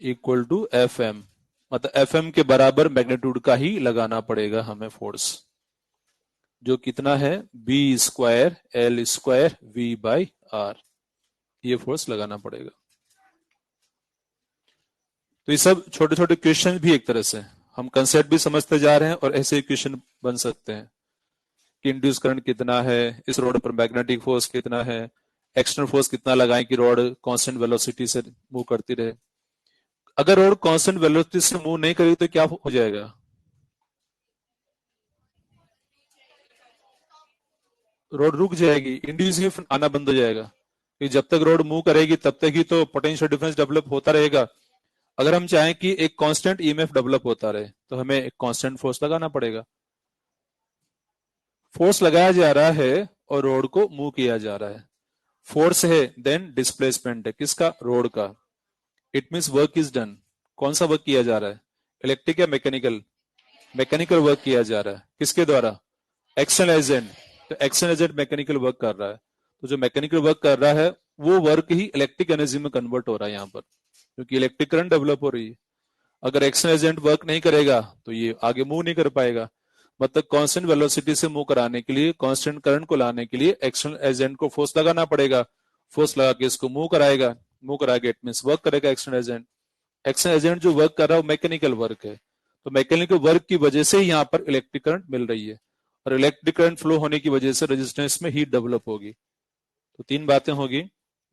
Equal to F M, मतलब एफ एम के बराबर मैग्नीट्यूड का ही लगाना पड़ेगा हमें फोर्स, जो कितना है B square L square V by R, ये फोर्स लगाना पड़ेगा। तो ये सब छोटे छोटे क्वेश्चन भी एक तरह से हम कंसेप्ट भी समझते जा रहे हैं और ऐसे क्वेश्चन बन सकते हैं कि इंड्यूस करंट कितना है, इस रोड पर मैग्नेटिक फोर्स कितना है, एक्सटर्नल फोर्स कितना लगाएं कि रोड कांस्टेंट वेलोसिटी से मूव करती रहे। अगर रोड कांस्टेंट वेलोसिटी से मूव नहीं करेगी तो क्या हो जाएगा? रोड रुक जाएगी, इंड्यूस ही आना बंद हो जाएगा, कि जब तक रोड मूव करेगी तब तक ही तो पोटेंशियल डिफरेंस डेवलप होता रहेगा। अगर हम चाहें कि एक कांस्टेंट ईएमएफ डेवलप होता रहे तो हमें एक कांस्टेंट फोर्स लगाना पड़ेगा। फोर्स लगाया जा रहा है और रोड को मूव किया जा रहा है, फोर्स है देन डिस्प्लेसमेंट है, किसका? रोड का। It means work is done. कौन सा वर्क किया जा रहा है? इलेक्ट्रिक या मैकेनिकल? मैकेनिकल वर्क किया जा रहा है, किसके द्वारा? External agent. तो एक्सटर्नल एजेंट मैकेनिकल वर्क कर रहा है, तो जो मैकेनिकल वर्क कर रहा है वो वर्क ही इलेक्ट्रिक एनर्जी में कन्वर्ट हो रहा है यहाँ पर, क्योंकि इलेक्ट्रिक करंट डेवलप हो रही है। अगर एक्सटर्नल एजेंट वर्क नहीं करेगा तो ये आगे मूव नहीं कर पाएगा। मतलब कांस्टेंट वेलोसिटी से मूव कराने के लिए, कांस्टेंट करंट को लाने के लिए एक्सटर्नल एजेंट को फोर्स लगाना पड़ेगा। फोर्स लगा के इसको मूव कराएगा, मूव कराएगा इट मींस वर्क करेगा एक्सटर्नल एजेंट। एक्सटर्नल एजेंट जो वर्क कर रहा है वो मैकेनिकल वर्क है, तो मैकेनिकल वर्क की वजह से यहाँ पर इलेक्ट्रिक करंट मिल रही है, और इलेक्ट्रिक करंट फ्लो होने की वजह से रेजिस्टेंस में हीट डेवलप होगी। तो तीन बातें होगी,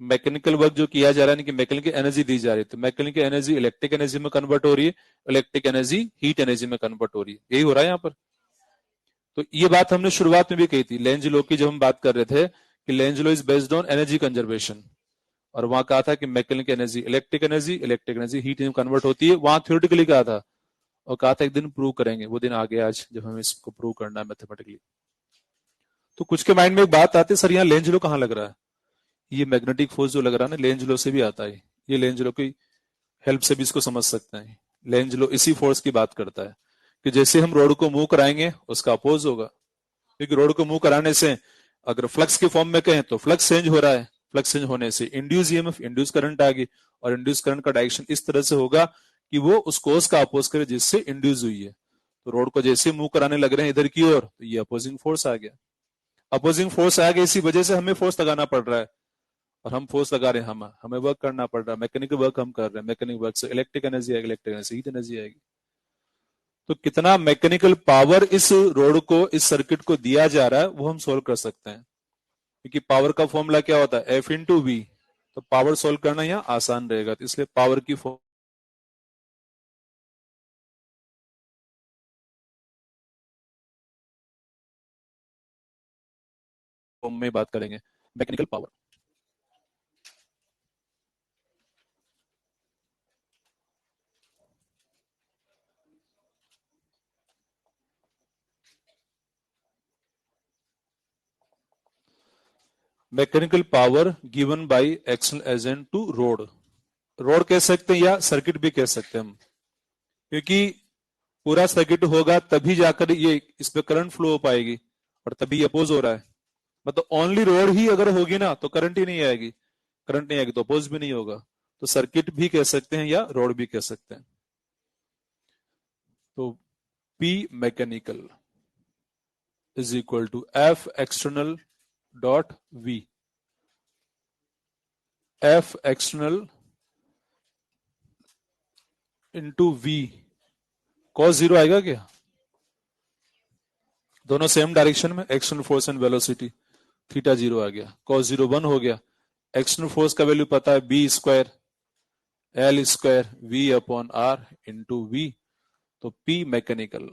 मैकेनिकल वर्क जो किया जा रहा है कि मैकेनिकल एनर्जी दी जा रही है, तो मैकेनिकल एनर्जी इलेक्ट्रिक एनर्जी में कन्वर्ट हो रही है, इलेक्ट्रिक एनर्जी हीट एनर्जी में कन्वर्ट हो रही है, यही हो रहा है यहाँ पर। तो ये बात हमने शुरुआत में भी कही थी लेंज लॉ की, जब हम बात कर रहे थे कि Lenz law is based on energy conservation, और वहां कहा था कि mechanical energy electric energy heat में कन्वर्ट होती है, वहां थ्योरेटिकली कहा था, और कहा था एक दिन प्रूव करेंगे, वो दिन आ गया आज जब हमें इसको प्रूव करना है मैथमेटिकली। तो कुछ के माइंड में एक बात आती है, सर यहाँ लेंज लॉ कहाँ लग रहा है? ये मैग्नेटिक फोर्स जो लग रहा है ना, लेंज लॉ से भी आता है, ये लेंज लॉ की हेल्प से भी इसको समझ सकते हैं। लेंज लॉ इसी फोर्स की बात करता है कि जैसे हम रोड को मूव कराएंगे उसका अपोज होगा, क्योंकि रोड को मूव कराने से अगर फ्लक्स के फॉर्म में कहें तो फ्लक्स चेंज हो रहा है, फ्लक्स चेंज होने से इंड्यूस ईएमएफ, इंड्यूस करंट आ गई, और इंड्यूस करंट का डायरेक्शन इस तरह से होगा कि वो उस कोर्स का अपोज करे जिससे इंड्यूस हुई है। तो रोड को जैसे मूव कराने लग रहे हैं इधर की ओर, तो ये अपोजिंग फोर्स आ गया, अपोजिंग फोर्स आ गया, इसी वजह से हमें फोर्स लगाना पड़ रहा है, और हम फोर्स लगा रहे हैं, हमें वर्क करना पड़ रहा है, मैकेनिकल वर्क हम कर रहे हैं, मैकेनिकल वर्क से इलेक्ट्रिक एनर्जी आएगी, इलेक्ट्रिक एनर्जी हीट एनर्जी आएगी। तो कितना मैकेनिकल पावर इस रोड को, इस सर्किट को दिया जा रहा है वो हम सोल्व कर सकते हैं, क्योंकि पावर का फॉर्मूला क्या होता है? एफ इंटू वी, तो पावर सोल्व करना यहाँ आसान रहेगा, तो इसलिए पावर की फॉर्म में बात करेंगे, mechanical power. Mechanical power given by external agent to rod, rod कह सकते हैं या सर्किट भी कह सकते हैं हम, क्योंकि पूरा सर्किट होगा तभी जाकर ये इस पे करंट फ्लो हो पाएगी, और तभी अपोज हो रहा है। मतलब ओनली रोड ही अगर होगी ना तो करंट ही नहीं आएगी, करंट नहीं आएगी तो अपोज भी नहीं होगा, तो सर्किट भी कह सकते हैं या रोड भी कह सकते हैं। तो P mechanical is equal to F external dot V, F external into V, cos zero आएगा क्या? दोनों सेम डायरेक्शन में, external force and velocity, theta zero आ गया, कॉस जीरो वन हो गया। एक्सटर्नल फोर्स का वैल्यू पता है B square L square V upon R into V, तो P mechanical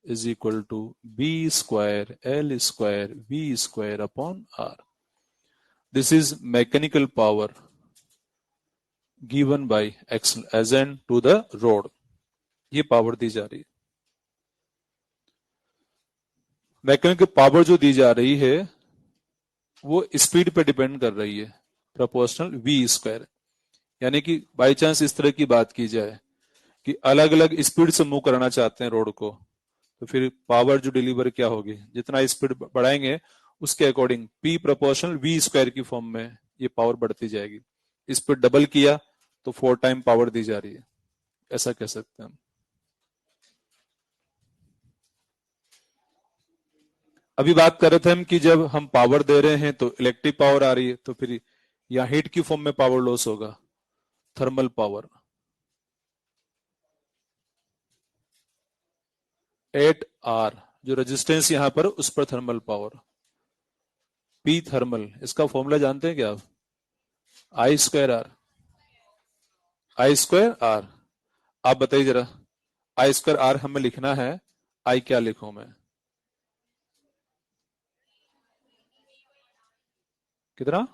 is equal to B square L square V square upon R. This is mechanical power given by agent to the rod. ये power दी जा रही है। Mechanical power जो दी जा रही है वो स्पीड पे डिपेंड कर रही है, प्रोपोर्शनल वी स्क्वायर। यानी कि बाई चांस इस तरह की बात की जाए कि अलग अलग स्पीड से मूव कराना चाहते हैं रोड को, तो फिर पावर जो डिलीवर क्या होगी, जितना स्पीड बढ़ाएंगे उसके according P proportional V square की फॉर्म में ये पावर बढ़ती जाएगी। स्पीड डबल किया तो 4 टाइम पावर दी जा रही है, ऐसा कह सकते हैं हम। अभी बात कर रहे थे हम कि जब हम पावर दे रहे हैं तो इलेक्ट्रिक पावर आ रही है, तो फिर या हीट की फॉर्म में पावर लॉस होगा, थर्मल पावर। एट आर जो रेजिस्टेंस यहां पर उस पर थर्मल पावर, पी थर्मल, इसका फॉर्मूला जानते हैं क्या आप? I square R, I square R. आप बताइए जरा, आई स्क्वायर आर हमें लिखना है, आई क्या लिखूं मैं? कितना?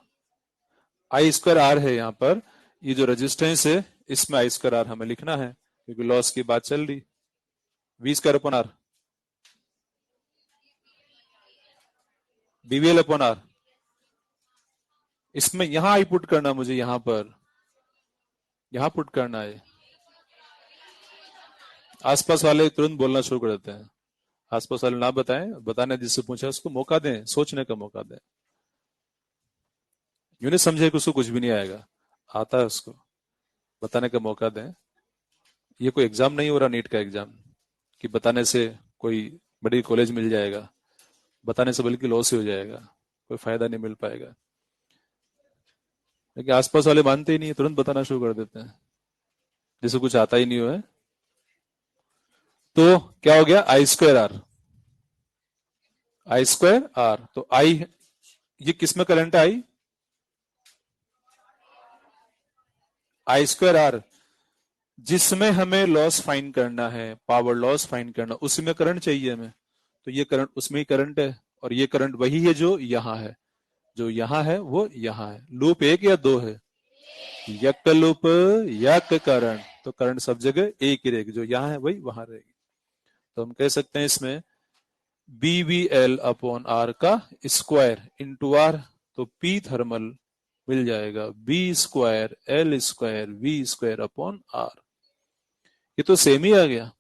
आई स्क्वायर आर है यहाँ पर, ये जो रेजिस्टेंस है इसमें आई स्क्वायर आर हमें लिखना है क्योंकि लॉस की बात चल रही। V square upon R, BVL upon R. इसमें यहां आई पुट करना, मुझे यहां पुट करना है। आसपास वाले तुरंत बोलना शुरू कर देते हैं। आसपास वाले ना बताएं, बताने जिससे पूछा उसको मौका दें, सोचने का मौका दें। यूं नहीं समझे कि उसको कुछ भी नहीं आएगा, आता है उसको, बताने का मौका दें। ये कोई एग्जाम नहीं हो रहा, नीट का एग्जाम, कि बताने से कोई बड़ी कॉलेज मिल जाएगा, बताने से बल्कि लॉस ही हो जाएगा, कोई फायदा नहीं मिल पाएगा। लेकिन आसपास वाले मानते ही नहीं है, तुरंत बताना शुरू कर देते हैं जैसे कुछ आता ही नहीं हुआ है। तो क्या हो गया? I square R, I square R. तो आई, ये किसमें करंट है? आई स्क्वायर आर जिसमें हमें लॉस फाइंड करना है, पावर लॉस फाइंड करना, उसी में करंट चाहिए हमें। तो ये करंट उसमें ही करंट है, और ये करंट वही है जो यहां है, जो यहां है वो यहां है। लूप एक या दो है? यक लूप, यक करंट, तो करंट सब जगह एक ही रहेगी, जो यहां है वही वहां रहेगी। तो हम कह सकते हैं इसमें B V L upon R का स्क्वायर इंटू आर, तो पी थर्मल मिल जाएगा B square L square V square upon R. ये तो सेम ही आ गया,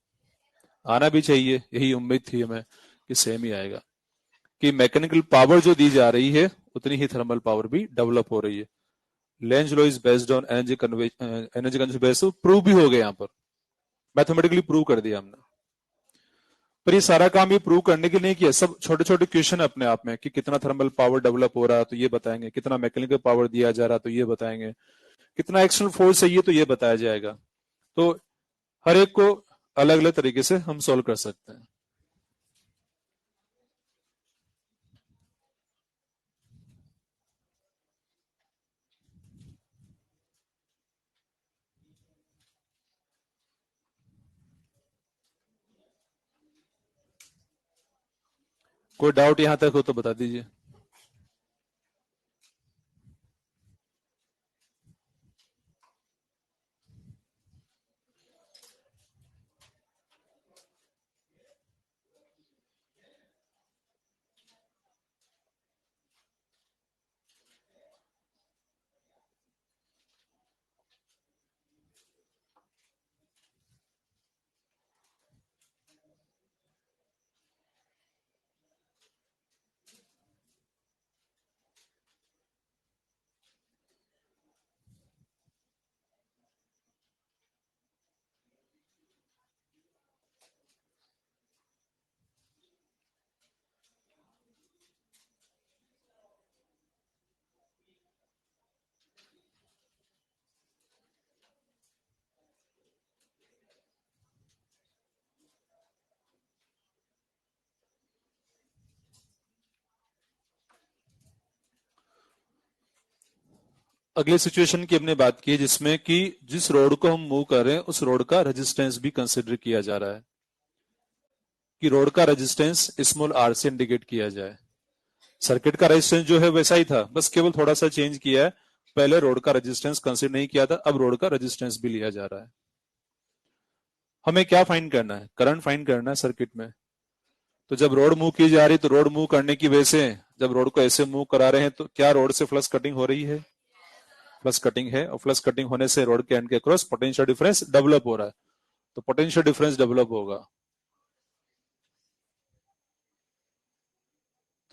आना भी चाहिए, यही उम्मीद थी हमें कि सेम ही आएगा, कि मैकेनिकल पावर जो दी जा रही है उतनी ही थर्मल पावर भी डेवलप हो रही है। Lenz law is based on energy conservation, prove भी हो गया, यहाँ पर मैथमेटिकली प्रूव कर दिया हमने। पर ये सारा काम ये प्रूव करने के लिए नहीं किया, सब छोटे छोटे क्वेश्चन अपने आप में, कि कितना थर्मल पावर डेवलप हो रहा है तो ये बताएंगे, कितना मैकेनिकल पावर दिया जा रहा तो ये बताएंगे, कितना एक्सटर्नल फोर्स है ये तो ये बताया जाएगा। तो हर एक को अलग अलग तरीके से हम सोल्व कर सकते हैं। कोई डाउट यहां तक हो तो बता दीजिए। अगले सिचुएशन की हमने बात की जिसमें कि जिस रोड को हम मूव कर रहे हैं उस रोड का रेजिस्टेंस भी कंसिडर किया जा रहा है, कि रोड का रेजिस्टेंस स्मॉल आर से इंडिकेट किया जाए। सर्किट का रेजिस्टेंस जो है वैसा ही था, बस केवल थोड़ा सा चेंज किया है। पहले रोड का रेजिस्टेंस कंसिडर नहीं किया था, अब रोड का रेजिस्टेंस भी लिया जा रहा है। हमें क्या फाइंड करना है? करंट फाइंड करना है सर्किट में। तो जब रोड मूव की जा रही है तो रोड मूव करने की वजह से जब रोड को ऐसे मूव करा रहे हैं तो क्या रोड से फ्लक्स कटिंग हो रही है? फ्लक्स कटिंग है, और फ्लक्स कटिंग होने से रोड के एंड के क्रॉस पोटेंशियल डिफरेंस डेवलप हो रहा है, तो पोटेंशियल डिफरेंस डेवलप होगा।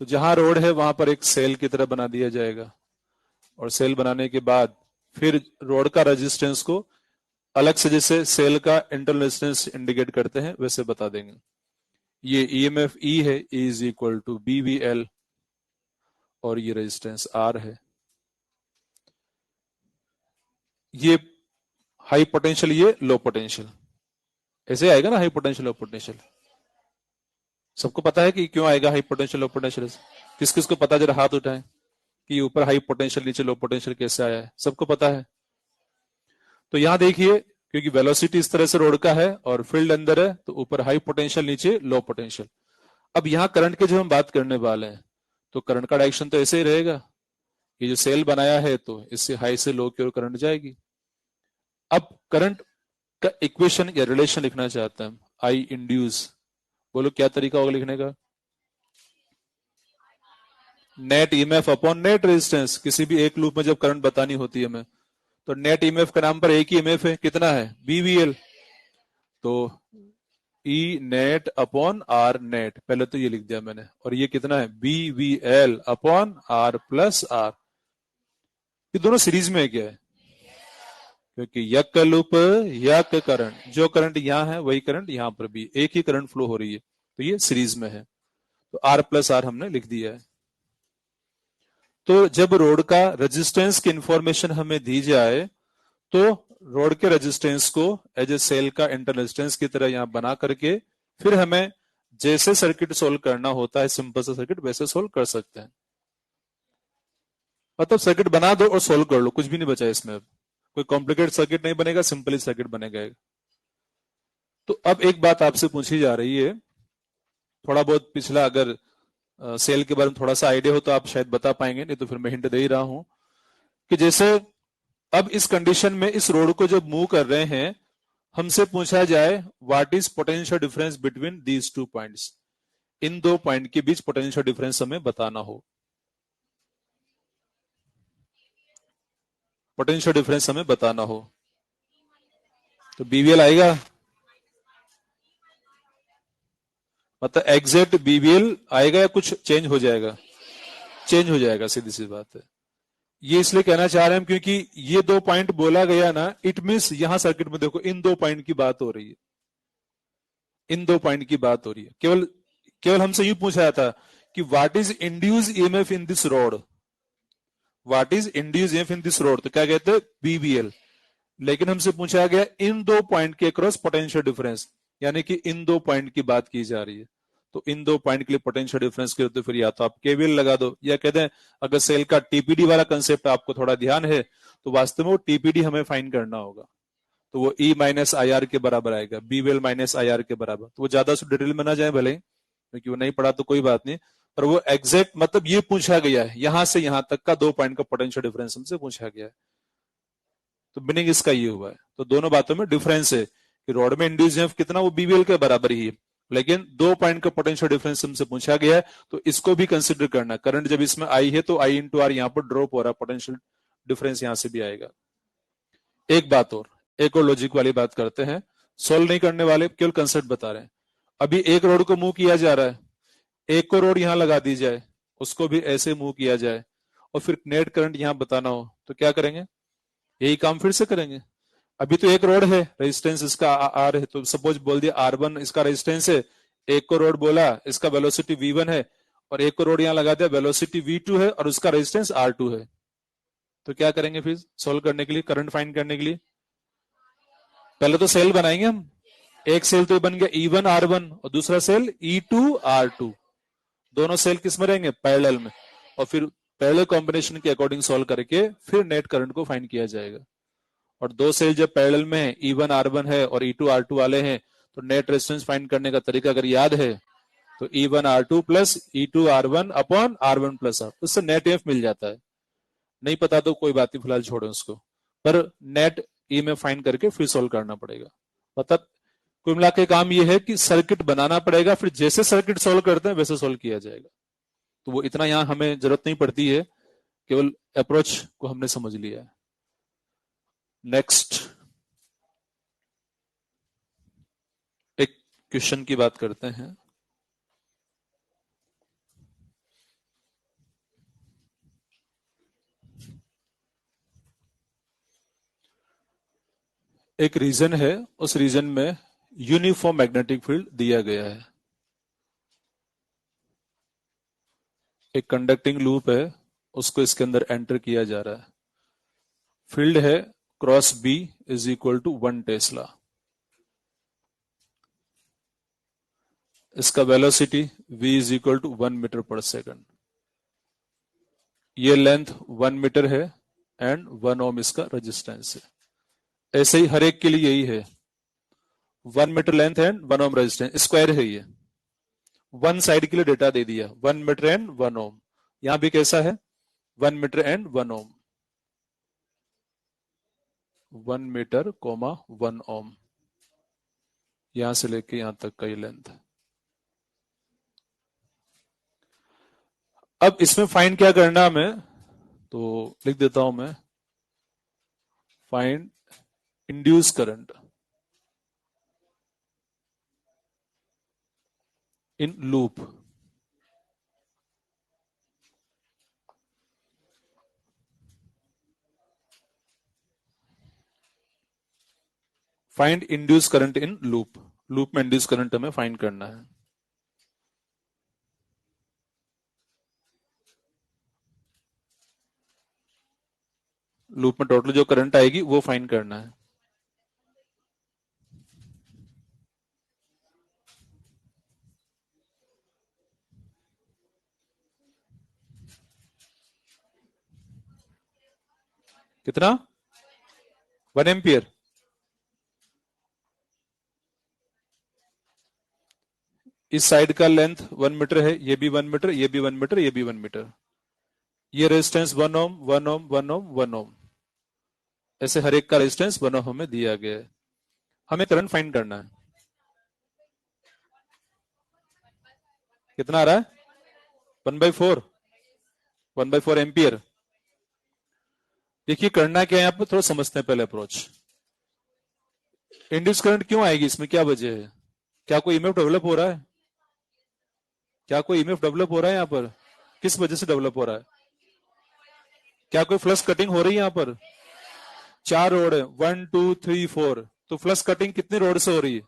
तो जहां रोड है वहां पर एक सेल की तरह बना दिया जाएगा, और सेल बनाने के बाद फिर रोड का रेजिस्टेंस को अलग से जैसे सेल का इंटरनल रेजिस्टेंस इंडिकेट करते हैं वैसे बता देंगे। ये ईएमएफ ई है, E is equal to BVL, और ये रेजिस्टेंस R है। ये हाई पोटेंशियल, ये लो पोटेंशियल, ऐसे आएगा ना हाई पोटेंशियल लो पोटेंशियल। सबको पता है कि क्यों आएगा हाई पोटेंशियल लो पोटेंशियल? किस किस को पता, जरा हाथ उठाएं कि ऊपर हाई पोटेंशियल नीचे लो पोटेंशियल कैसे आया है। सबको पता है? तो यहां देखिए, क्योंकि वेलोसिटी इस तरह से रोड का है और फील्ड अंदर है, तो ऊपर हाई पोटेंशियल नीचे लो पोटेंशियल। अब यहां करंट के जो हम बात करने वाले हैं, तो करंट का डायरेक्शन तो ऐसे ही रहेगा। ये जो सेल बनाया है तो इससे हाई से लो की ओर करंट जाएगी। अब करंट का इक्वेशन या रिलेशन लिखना चाहते हैं हम, आई इंड्यूस। बोलो क्या तरीका होगा लिखने का? Net EMF upon net resistance. किसी भी एक लूप में जब करंट बतानी होती है हमें, तो नेट ईएमएफ का नाम पर एक ही ईएमएफ है, कितना है? BVL। तो E net upon are net, पहले तो ये लिख दिया मैंने, और ये कितना है? BVL upon R plus R। ये दोनों सीरीज में है क्या है? क्योंकि यक लूप यक करंट, जो करंट यहां है वही करंट यहां पर भी, एक ही करंट फ्लो हो रही है, तो ये सीरीज में है। तो R प्लस R हमने लिख दिया है। तो जब रोड का रेजिस्टेंस की इंफॉर्मेशन हमें दी जाए, तो रोड के रेजिस्टेंस को एज ए सेल का इंटर रेजिस्टेंस की तरह यहां बना करके फिर हमें जैसे सर्किट सोल्व करना होता है, सिंपल सा सर्किट, वैसे सोल्व कर सकते हैं। मतलब सर्किट बना दो और सोल्व कर लो, कुछ भी नहीं बचा इसमें। अब कोई कॉम्प्लिकेटेड सर्किट नहीं बनेगा, सिंपली सर्किट बनेगा। तो अब एक बात आपसे पूछी जा रही है, थोड़ा बहुत पिछला अगर सेल के बारे में थोड़ा सा आइडिया हो तो आप शायद बता पाएंगे, नहीं तो फिर मैं हिंट दे ही रहा हूं कि जैसे अब इस कंडीशन में इस रोड को जब मूव कर रहे हैं, हमसे पूछा जाए what is potential difference between these two points. इन दो पॉइंट के बीच पोटेंशियल डिफरेंस हमें बताना हो, पोटेंशियल डिफरेंस हमें बताना हो, तो BVL आएगा। मतलब एग्जैक्ट BVL आएगा या कुछ चेंज हो जाएगा? चेंज हो जाएगा, सीधी सी बात है। ये इसलिए कहना चाह रहे हैं क्योंकि ये दो पॉइंट बोला गया ना, इट मींस यहां सर्किट में देखो इन दो पॉइंट की बात हो रही है, इन दो पॉइंट की बात हो रही है। केवल केवल हमसे यूं पूछा था कि what is induce EMF in this road, what is induce EMF in this road, तो क्या कहते हैं? BVL। लेकिन हमसे पूछा गया इन दो पॉइंट के क्रॉस पोटेंशियल डिफरेंस, यानी कि इन दो पॉइंट की बात की जा रही है। तो इन दो पॉइंट के लिए पोटेंशियल डिफरेंस के तो फिर या तो आप KVL लगा दो, या कहते हैं अगर सेल का TPD वाला कंसेप्ट आपको थोड़ा ध्यान है, तो वास्तव में वो TPD हमें फाइंड करना होगा। तो वो E माइनस IR के बराबर आएगा, BVL माइनस IR के बराबर। तो वो ज्यादा डिटेल में ना जाए भले ही, क्योंकि वो नहीं पढ़ा तो कोई बात नहीं, पर वो एग्जैक्ट मतलब ये पूछा गया है, यहां से यहां तक का दो पॉइंट का पोटेंशियल डिफरेंस हमसे पूछा गया है। तो मीनिंग इसका ये हुआ है। तो दोनों बातों में डिफरेंस है कि रोड में इंड्यूस ईएमएफ कितना, वो BVL के बराबर ही है, लेकिन दो पॉइंट का पोटेंशियल डिफरेंस हमसे पूछा गया है, तो इसको भी कंसिडर करना। करंट जब इसमें आई है तो I इंटू R यहाँ पर ड्रॉप हो रहा है, पोटेंशियल डिफरेंस यहां से भी आएगा। एक बात और, एक और लॉजिक वाली बात करते हैं, सोल्व नहीं करने वाले, केवल कंसेप्ट बता रहे हैं। अभी एक रोड को मूव किया जा रहा है, एक को रोड यहां लगा दी जाए, उसको भी ऐसे मूव किया जाए, और फिर नेट करंट यहां बताना हो, तो क्या करेंगे? यही काम फिर से करेंगे। अभी तो एक रोड है, रेजिस्टेंस इसका R है, तो सपोज बोल दिया R1 इसका रेजिस्टेंस है, एक को रोड बोला इसका वेलोसिटी V1 है, और एक को रोड यहां लगा दिया वेलोसिटी V2 है और उसका रेजिस्टेंस R2 है। तो क्या करेंगे फिर सोल्व करने के लिए, करंट फाइंड करने के लिए? पहले तो सेल बनाएंगे हम, एक सेल तो बन गया E1 R1 और दूसरा सेल E2 R2। दोनों सेल किस में रहेंगे? पैरेलल में। और फिर पैरेलल कॉम्बिनेशन के अकॉर्डिंग सोल्व करके फिर नेट करंट को फाइंड किया जाएगा। और दो सेल जब पैरेलल में है, E1 R1 है और E2 R2 वाले हैं, तो नेट रेजिस्टेंस फाइंड करने का तरीका अगर याद है तो E1 R2 plus E2 R1 upon R1 plus R, उससे नेट EMF मिल जाता है। नहीं पता तो कोई बात नहीं, फिलहाल छोड़ो उसको, पर नेट EMF फाइंड करके फिर सोल्व करना पड़ेगा। मतलब कुल मिला के काम ये है कि सर्किट बनाना पड़ेगा, फिर जैसे सर्किट सोल्व करते हैं वैसे सोल्व किया जाएगा। तो वो इतना यहां हमें जरूरत नहीं पड़ती है, केवल अप्रोच को हमने समझ लिया है। नेक्स्ट एक क्वेश्चन की बात करते हैं। एक रीजन है, उस रीजन में यूनिफॉर्म मैग्नेटिक फील्ड दिया गया है। एक कंडक्टिंग लूप है, उसको इसके अंदर एंटर किया जा रहा है। फील्ड है cross B is equal to 1 tesla. इसका velocity v is equal to 1 metre per second. ये लेंथ 1 मीटर है एंड 1 ओम इसका रेजिस्टेंस है। ऐसे ही हर एक के लिए यही है, 1 metre length and 1 ohm resistance, square है ये। वन साइड के लिए डेटा दे दिया 1 मीटर एंड 1 ओम। यहां भी कैसा है 1 metre and 1 ohm, 1 metre comma 1 ohm, यहां से लेके यहां तक का ये लेंथ है। अब इसमें फाइंड क्या करना है हमें, तो लिख देता हूं मैं, find induce current in loop. Find induce current in loop. Loop में इंड्यूस करंट हमें फाइंड करना है। लूप में टोटल जो करंट आएगी वो फाइंड करना है। कितना 1 एम्पियर। इस साइड का लेंथ 1 मीटर है, ये भी 1 मीटर, ये भी 1 मीटर, ये भी 1 मीटर। ये रेजिस्टेंस 1 ओम 1 ओम 1 ओम 1 ओम, ऐसे हर एक का रेजिस्टेंस 1 ओम हमें दिया गया है। हमें करंट फाइंड करना है। कितना आ रहा है 1/4, 1/4 एम्पियर। देखिए करना क्या है, यहाँ पर थोड़ा समझते हैं पहले अप्रोच। इंड्यूस करंट क्यों आएगी, इसमें क्या वजह है? क्या कोई ईएमएफ डेवलप हो रहा है? क्या कोई ईएमएफ डेवलप हो रहा है यहाँ पर? किस वजह से डेवलप हो रहा है? क्या कोई फ्लक्स कटिंग हो रही है यहाँ पर? 4 रोड है, 1 2 3 4, तो फ्लक्स कटिंग कितनी रोड से हो रही है?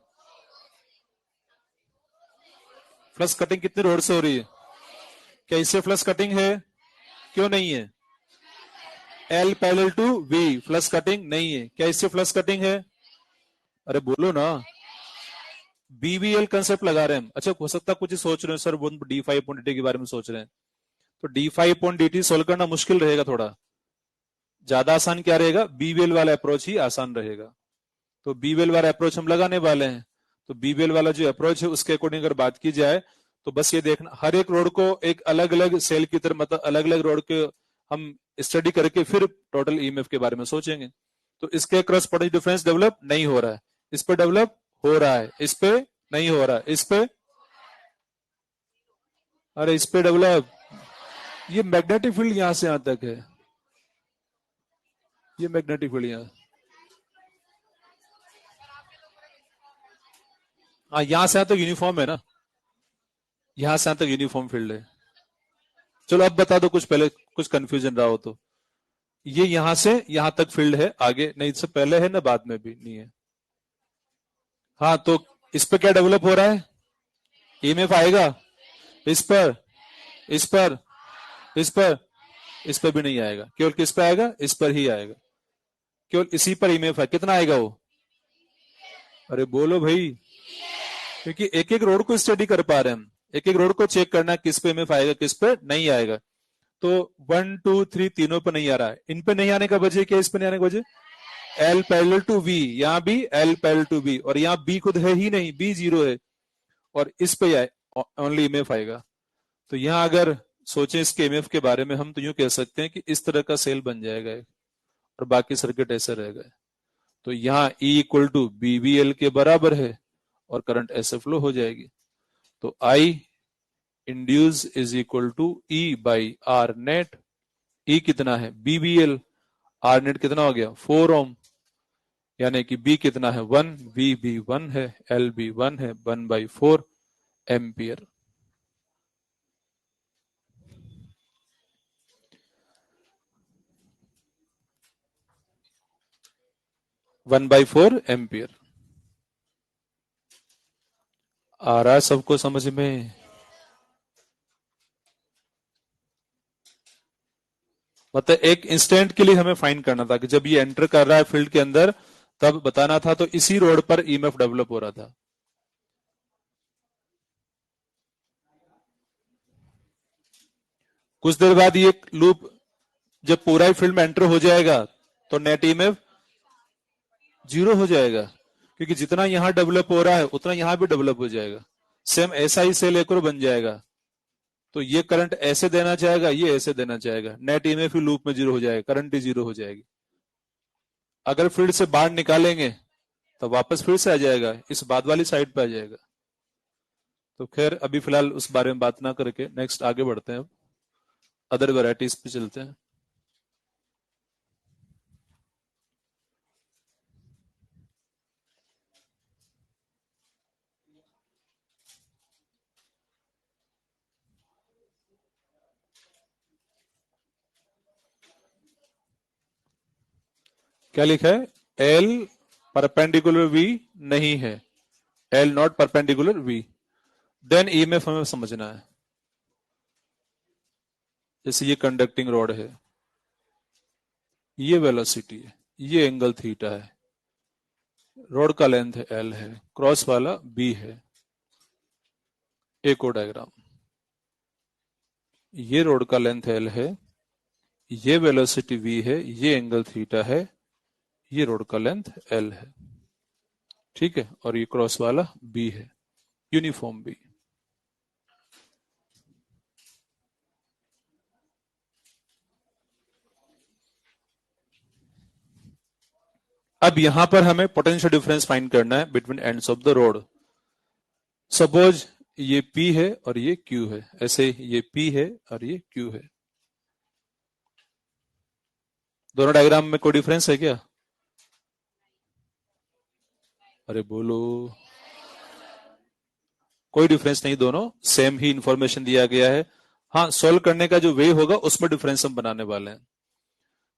फ्लक्स कटिंग कितनी रोड से हो रही है? क्या इससे फ्लक्स कटिंग है? क्यों नहीं है? L parallel to V, flux cutting नहीं है। क्या इससे फ्लक्स कटिंग है? अरे बोलो ना, बीवीएल कंसेप्ट लगा रहे हैं हम। अच्छा हो सकता है कुछ सोच रहे हैं सर वो डी फाइव पॉइंट डी के बारे में सोच रहे हैं, तो d five point D T solve करना मुश्किल रहेगा थोड़ा। ज्यादा आसान क्या रहेगा, बीवीएल वाला अप्रोच ही आसान रहेगा। तो बीवीएल वाला अप्रोच हम लगाने वाले हैं। तो बीवीएल वाला जो अप्रोच है उसके अकॉर्डिंग अगर बात की जाए तो बस ये देखना, हर एक रोड को एक अलग अलग सेल की तरह, मतलब अलग अलग रोड के हम स्टडी करके फिर टोटल ईएमएफ के बारे में सोचेंगे। तो इसके क्रॉस पोटेंशियल डिफरेंस डेवलप नहीं हो रहा है, इस पे डेवलप हो रहा है, इस पे नहीं हो रहा है, इस पे, अरे इस पे डेवलप। ये मैग्नेटिक फील्ड यहां से यहां तक है, ये मैग्नेटिक फील्ड यहां, हाँ यहां से यहां तक यूनिफॉर्म है ना, यहां से यहां तक यूनिफॉर्म फील्ड है। चलो अब बता दो, कुछ पहले कुछ कंफ्यूजन रहा हो तो। ये यहां से यहां तक फील्ड है, आगे नहीं, इससे पहले है ना बाद में भी नहीं है। हाँ तो इस पे क्या डेवलप हो रहा है, ईएमएफ आएगा इस पर, इस पर, इस पर, इस पर भी नहीं आएगा, केवल किस पे आएगा, इस पर ही आएगा, केवल इसी पर ईएमएफ है। कितना आएगा वो? अरे बोलो भाई, क्योंकि एक एक रोड को स्टडी कर पा रहे हैं हम, एक एक रोड को चेक करना किस पे ईएमएफ आएगा किस पे नहीं आएगा। तो 1 2 3 तीनों पे नहीं आ रहा है, इन पे नहीं आने का वजह क्या, इस पे नहीं आने का वजह एल पैरेलल टू वी, यहाँ भी एल पैरेलल टू बी, और यहाँ बी खुद है ही नहीं, बी जीरो है, और इस पे ओनली ईएमएफ आएगा। तो यहाँ अगर सोचें इसके ईएमएफ के बारे में हम तो यूं कह सकते हैं कि इस तरह का सेल बन जाएगा और बाकी सर्किट ऐसे रह गए। तो यहाँ E इक्वल टू बीवीएल के बराबर है, और करंट ऐसे फ्लो हो जाएगी। तो I induce is equal to E by R net. E कितना है बीबीएल, आर नेट कितना हो गया 4 ओम, यानी कि बी कितना है 1, बी भी 1 है, एल भी 1 है, 1/4 ampere. One by four ampere. आ रहा है सबको समझ में? मतलब एक इंस्टेंट के लिए हमें फाइंड करना था कि जब ये एंटर कर रहा है फील्ड के अंदर तब बताना था, तो इसी रोड पर ईएमएफ डेवलप हो रहा था। कुछ देर बाद ये लूप जब पूरा ही फील्ड में एंटर हो जाएगा तो नेट ईएमएफ 0 हो जाएगा, क्योंकि जितना यहां डेवलप हो रहा है उतना यहां भी डेवलप हो जाएगा। सेम ऐसा ही सेल एक और बन जाएगा। तो ये करंट ऐसे देना चाहेगा, ये ऐसे देना चाहेगा, नेट ईएमएफ ही लूप में 0 हो जाएगा, करंट ही 0 हो जाएगी। अगर फील्ड से बाहर निकालेंगे तो वापस फिर से आ जाएगा, इस बाद वाली साइड पे आ जाएगा। तो खैर अभी फिलहाल उस बारे में बात ना करके नेक्स्ट आगे बढ़ते हैं, अब अदर वैरायटीज पे चलते हैं। क्या लिखा है? एल परपेंडिकुलर वी नहीं है, L not perpendicular V. Then EMF हमें समझना है। जैसे ये कंडक्टिंग रॉड है, ये वेलोसिटी है, ये एंगल थीटा है, रॉड का लेंथ है एल है, क्रॉस वाला बी है। एक और डायग्राम, ये रॉड का लेंथ एल है, ये वेलोसिटी वी है, ये एंगल थीटा है, ये रॉड का लेंथ एल है, ठीक है, और ये क्रॉस वाला बी है, यूनिफॉर्म बी। अब यहां पर हमें पोटेंशियल डिफरेंस फाइंड करना है between ends of the road. Suppose ये P है और ये Q है, ऐसे ये P है और ये Q है। दोनों डायग्राम में कोई डिफरेंस है क्या? अरे बोलो। कोई डिफरेंस नहीं, दोनों सेम ही इंफॉर्मेशन दिया गया है। हाँ, सॉल्व करने का जो वे होगा उसमें डिफरेंस हम बनाने वाले हैं।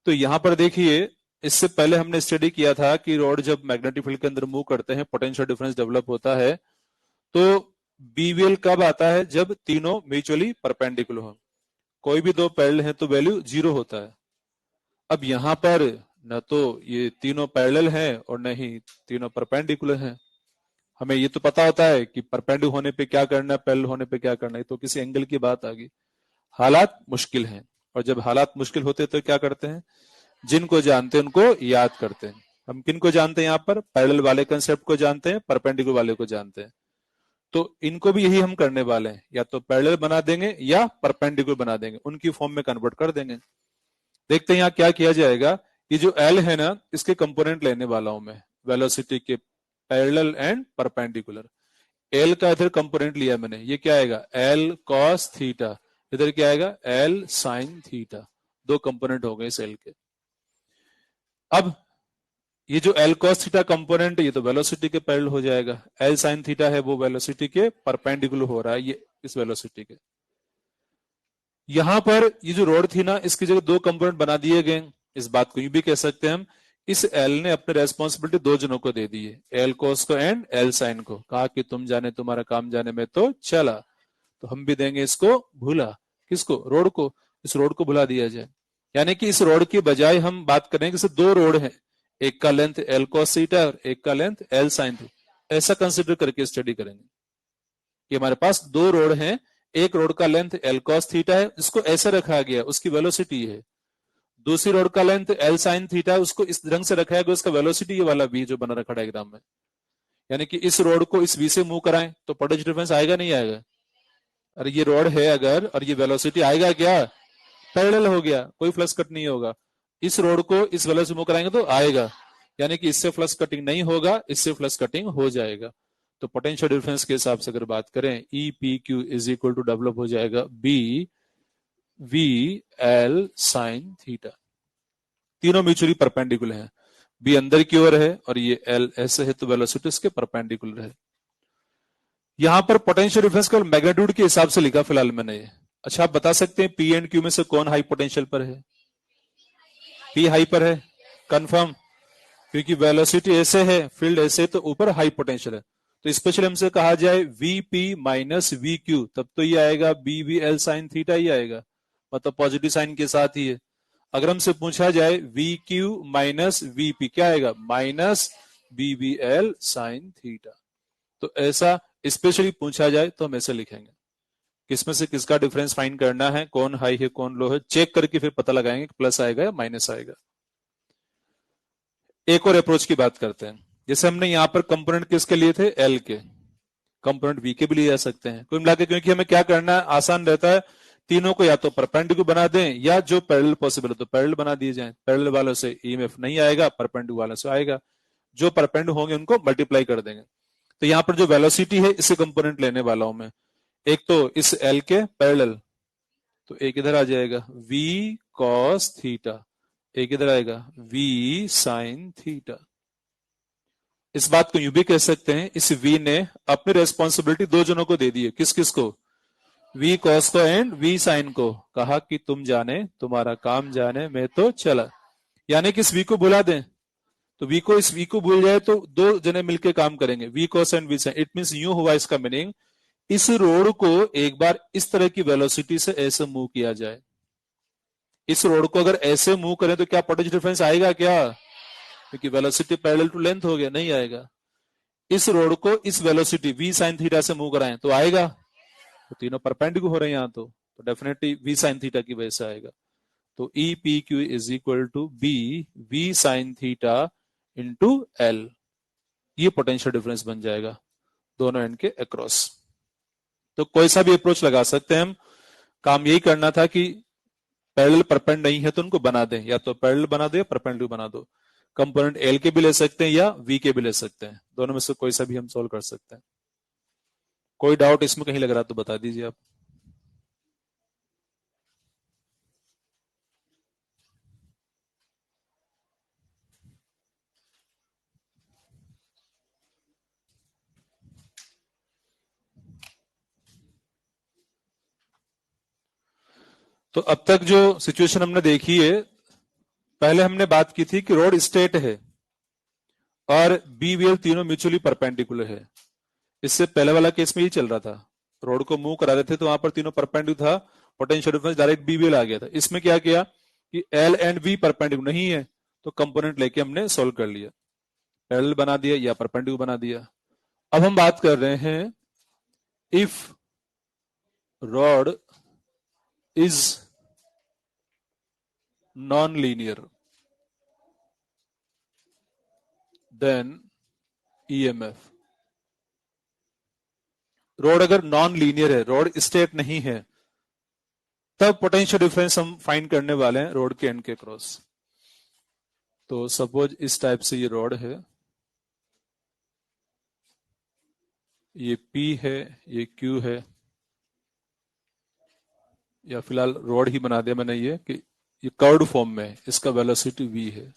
तो यहां पर देखिए, इससे पहले हमने स्टडी किया था कि रॉड जब मैग्नेटिक फील्ड के अंदर मूव करते हैं पोटेंशियल डिफरेंस डेवलप होता है। तो बीवीएल कब आता है? जब तीनों म्यूचुअली परपेंडिकुलर हो। कोई भी दो पैरेलल हैं तो वैल्यू 0 होता है। अब यहां पर न तो ये तीनों पैरेलल हैं और न ही तीनों परपेंडिकुलर हैं। हमें ये तो पता होता है कि परपेंडिकुलर होने पे क्या करना है, पैरेलल होने पे क्या करना है, तो किसी एंगल की बात आ गई। हालात मुश्किल हैं, और जब हालात मुश्किल होते हैं तो क्या करते हैं? जिनको जानते हैं उनको याद करते हैं। हम किन को जानते हैं? यहाँ पर पैरेलल वाले कंसेप्ट को जानते हैं, परपेंडिकुलर वाले को जानते हैं। तो इनको भी यही हम करने वाले हैं, या तो पैरेलल बना देंगे या परपेंडिकुलर बना देंगे, उनकी फॉर्म में कन्वर्ट कर देंगे। देखते हैं यहाँ क्या किया जाएगा। ये जो एल है ना, इसके कंपोनेंट लेने वाला हूं मैं, वेलोसिटी के पैरेलल एंड परपेंडिकुलर। एल का इधर कंपोनेंट लिया मैंने, ये क्या आएगा? L cos theta. इधर क्या आएगा? L sine theta. दो कंपोनेंट हो गए इस एल के। अब ये जो एल कॉस थीटा कंपोनेंट है ये तो वेलोसिटी के पैरेलल हो जाएगा, एल साइन थीटा है वो वेलोसिटी के परपेंडिकुलर हो रहा है, ये इस वेलोसिटी के। यहां पर ये जो रोड थी ना, इसकी जगह दो कंपोनेंट बना दिए गए। इस बात को यूं भी कह सकते हैं हम, इस एल ने अपने रेस्पॉन्सिबिलिटी दो जनों को दे दी है, एल कोस को एंड एल साइन को। कहा कि तुम जाने तुम्हारा काम जाने में तो चला, तो हम भी देंगे इसको भूला। किसको? रोड को। इस रोड को भुला दिया जाए, यानी कि इस रोड की बजाय हम बात करेंगे जैसे दो रोड है, एक का लेंथ एल कॉस थीटा और एक का लेंथ एल साइन थीटा। ऐसा कंसिडर करके स्टडी करेंगे कि हमारे पास दो रोड हैं, एक रोड का लेंथ एल कॉस थीटा है, इसको ऐसे रखा गया, उसकी वेलोसिटी है। दूसरी रोड का लेंथ एल साइन थीटा है, उसको इस ढंग से रखा गया, उसका वेलोसिटी ये वाला वी जो बना रखा डायग्राम में। यानी कि इस रोड को इस वी से मूव कराएं तो पोटेंशियल डिफरेंस आएगा नहीं आएगा? अरे ये रोड है अगर, और ये वेलोसिटी आएगा क्या? पैरेलल हो गया, कोई फ्लक्स कट नहीं होगा। इस रोड को इस वेलोसिटी मूव कराएंगे तो आएगा, यानी कि इससे फ्लक्स कटिंग नहीं होगा, इससे फ्लक्स कटिंग हो जाएगा। तो पोटेंशियल डिफरेंस के हिसाब से अगर बात करें E P Q is equal to develop हो जाएगा B V L sine theta. तीनों म्यूचुअली परपेंडिकुलर हैं, बी अंदर की ओर है और ये एल ऐसे है, तो वेलोसिटी इसके परपेंडिकुलर है। यहां पर पोटेंशियल डिफरेंस केवल मैग्नीट्यूड के हिसाब से लिखा फिलहाल मैंने ये। अच्छा, आप बता सकते हैं पी एंड क्यू में से कौन हाई पोटेंशियल पर है? पी हाई पर है, कंफर्म, क्योंकि वेलोसिटी ऐसे है, फील्ड ऐसे है, तो ऊपर हाई पोटेंशियल है। तो स्पेशली हमसे कहा जाए V P minus V Q, तब तो ये आएगा B V L sine theta ही आएगा, मतलब पॉजिटिव साइन के साथ ही है। अगर हमसे पूछा जाए V Q minus V P, क्या आएगा? Minus B V L sine theta. तो ऐसा स्पेशली पूछा जाए तो हम ऐसे लिखेंगे। किसमें से किसका डिफरेंस फाइंड करना है, कौन हाई है कौन लो है, चेक करके फिर पता लगाएंगे प्लस आएगा या माइनस आएगा। एक और अप्रोच की बात करते हैं। जैसे हमने यहां पर कंपोनेंट किसके लिए थे? एल के। कंपोनेंट वी के भी लिए जा सकते हैं, कुल मिलाकर, क्योंकि हमें क्या करना है, आसान रहता है, तीनों को या तो परपेंडिकुलर बना दें या जो पैरेलल पॉसिबल है तो पैरेलल बना दिए जाएं। पैरेलल वालों से ईएमएफ नहीं आएगा, परपेंडिकुलर वालों से आएगा। जो परपेंडिकुलर होंगे उनको मल्टीप्लाई कर देंगे। तो यहां पर जो वेलोसिटी है इसे कंपोनेंट लेने वाला हूं मैं, एक तो इस एल के पैरेलल, तो एक इधर आ जाएगा v cos थीटा, एक इधर आएगा v sin थीटा। इस बात को यूं भी कह सकते हैं, इस v ने अपनी रेस्पॉन्सिबिलिटी दो जनों को दे दी है। किस किस को? v cos को एंड v sin को। कहा कि तुम जाने, तुम्हारा काम जाने, मैं तो चला। यानी कि इस v को बुला दें, तो v को, इस v को भूल जाए तो दो जने मिलकर काम करेंगे, v cos and v sin। It means यूं हुआ इसका मीनिंग, इस रोड को एक बार इस तरह की वेलोसिटी से ऐसे मूव किया जाए। इस रोड को अगर ऐसे मूव करें तो क्या पोटेंशियल डिफरेंस आएगा क्या? क्योंकि वेलोसिटी पैरेलल टू लेंथ हो गया, नहीं आएगा। इस रोड को इस वेलोसिटी v sin थीटा से मूव कराएं तो आएगा, तो तीनों परपेंडिकुलर हो रहे हैं यहां, तो डेफिनेटली v sin थीटा की वजह से आएगा। तो E P Q is equal to B V sine theta into L, ये पोटेंशियल डिफरेंस बन जाएगा दोनों एंड के अक्रॉस। तो कोई सा भी अप्रोच लगा सकते हैं हम, काम यही करना था कि पैरेलल परपेंड नहीं है तो उनको बना दें, या तो पैरेलल बना दो या परपेंडिकुलर बना दो। कंपोनेंट एल के भी ले सकते हैं या वी के भी ले सकते हैं, दोनों में से कोई सा भी हम सोल्व कर सकते हैं। कोई डाउट इसमें कहीं लग रहा तो बता दीजिए आप। तो अब तक जो सिचुएशन हमने देखी है, पहले हमने बात की थी कि रोड स्ट्रेट है और बी वी एल तीनों म्यूचुअली परपेंडिकुलर है। इससे पहले वाला केस में ही चल रहा था, रोड को मूव करा रहे थे तो वहां पर तीनों परपेंडिकुलर था, potential difference direct B V L आ गया था। इसमें क्या किया कि एल एंड वी परपेंडिकुलर नहीं है, तो कंपोनेंट लेके हमने सोल्व कर लिया, पैरेलल बना दिया या परपेंडिकुलर बना दिया। अब हम बात कर रहे हैं, if rod is non linear then EMF. Rod अगर नॉन लीनियर है, रोड स्ट्रेट नहीं है, तब पोटेंशियल डिफरेंस हम फाइंड करने वाले हैं रोड के एंड के क्रॉस। तो सपोज इस टाइप से ये रोड है, ये P है, ये Q है, या फिलहाल रोड ही बना दिया मैंने ये कि ये कर्व्ड फॉर्म में, इसका वेलोसिटी V है।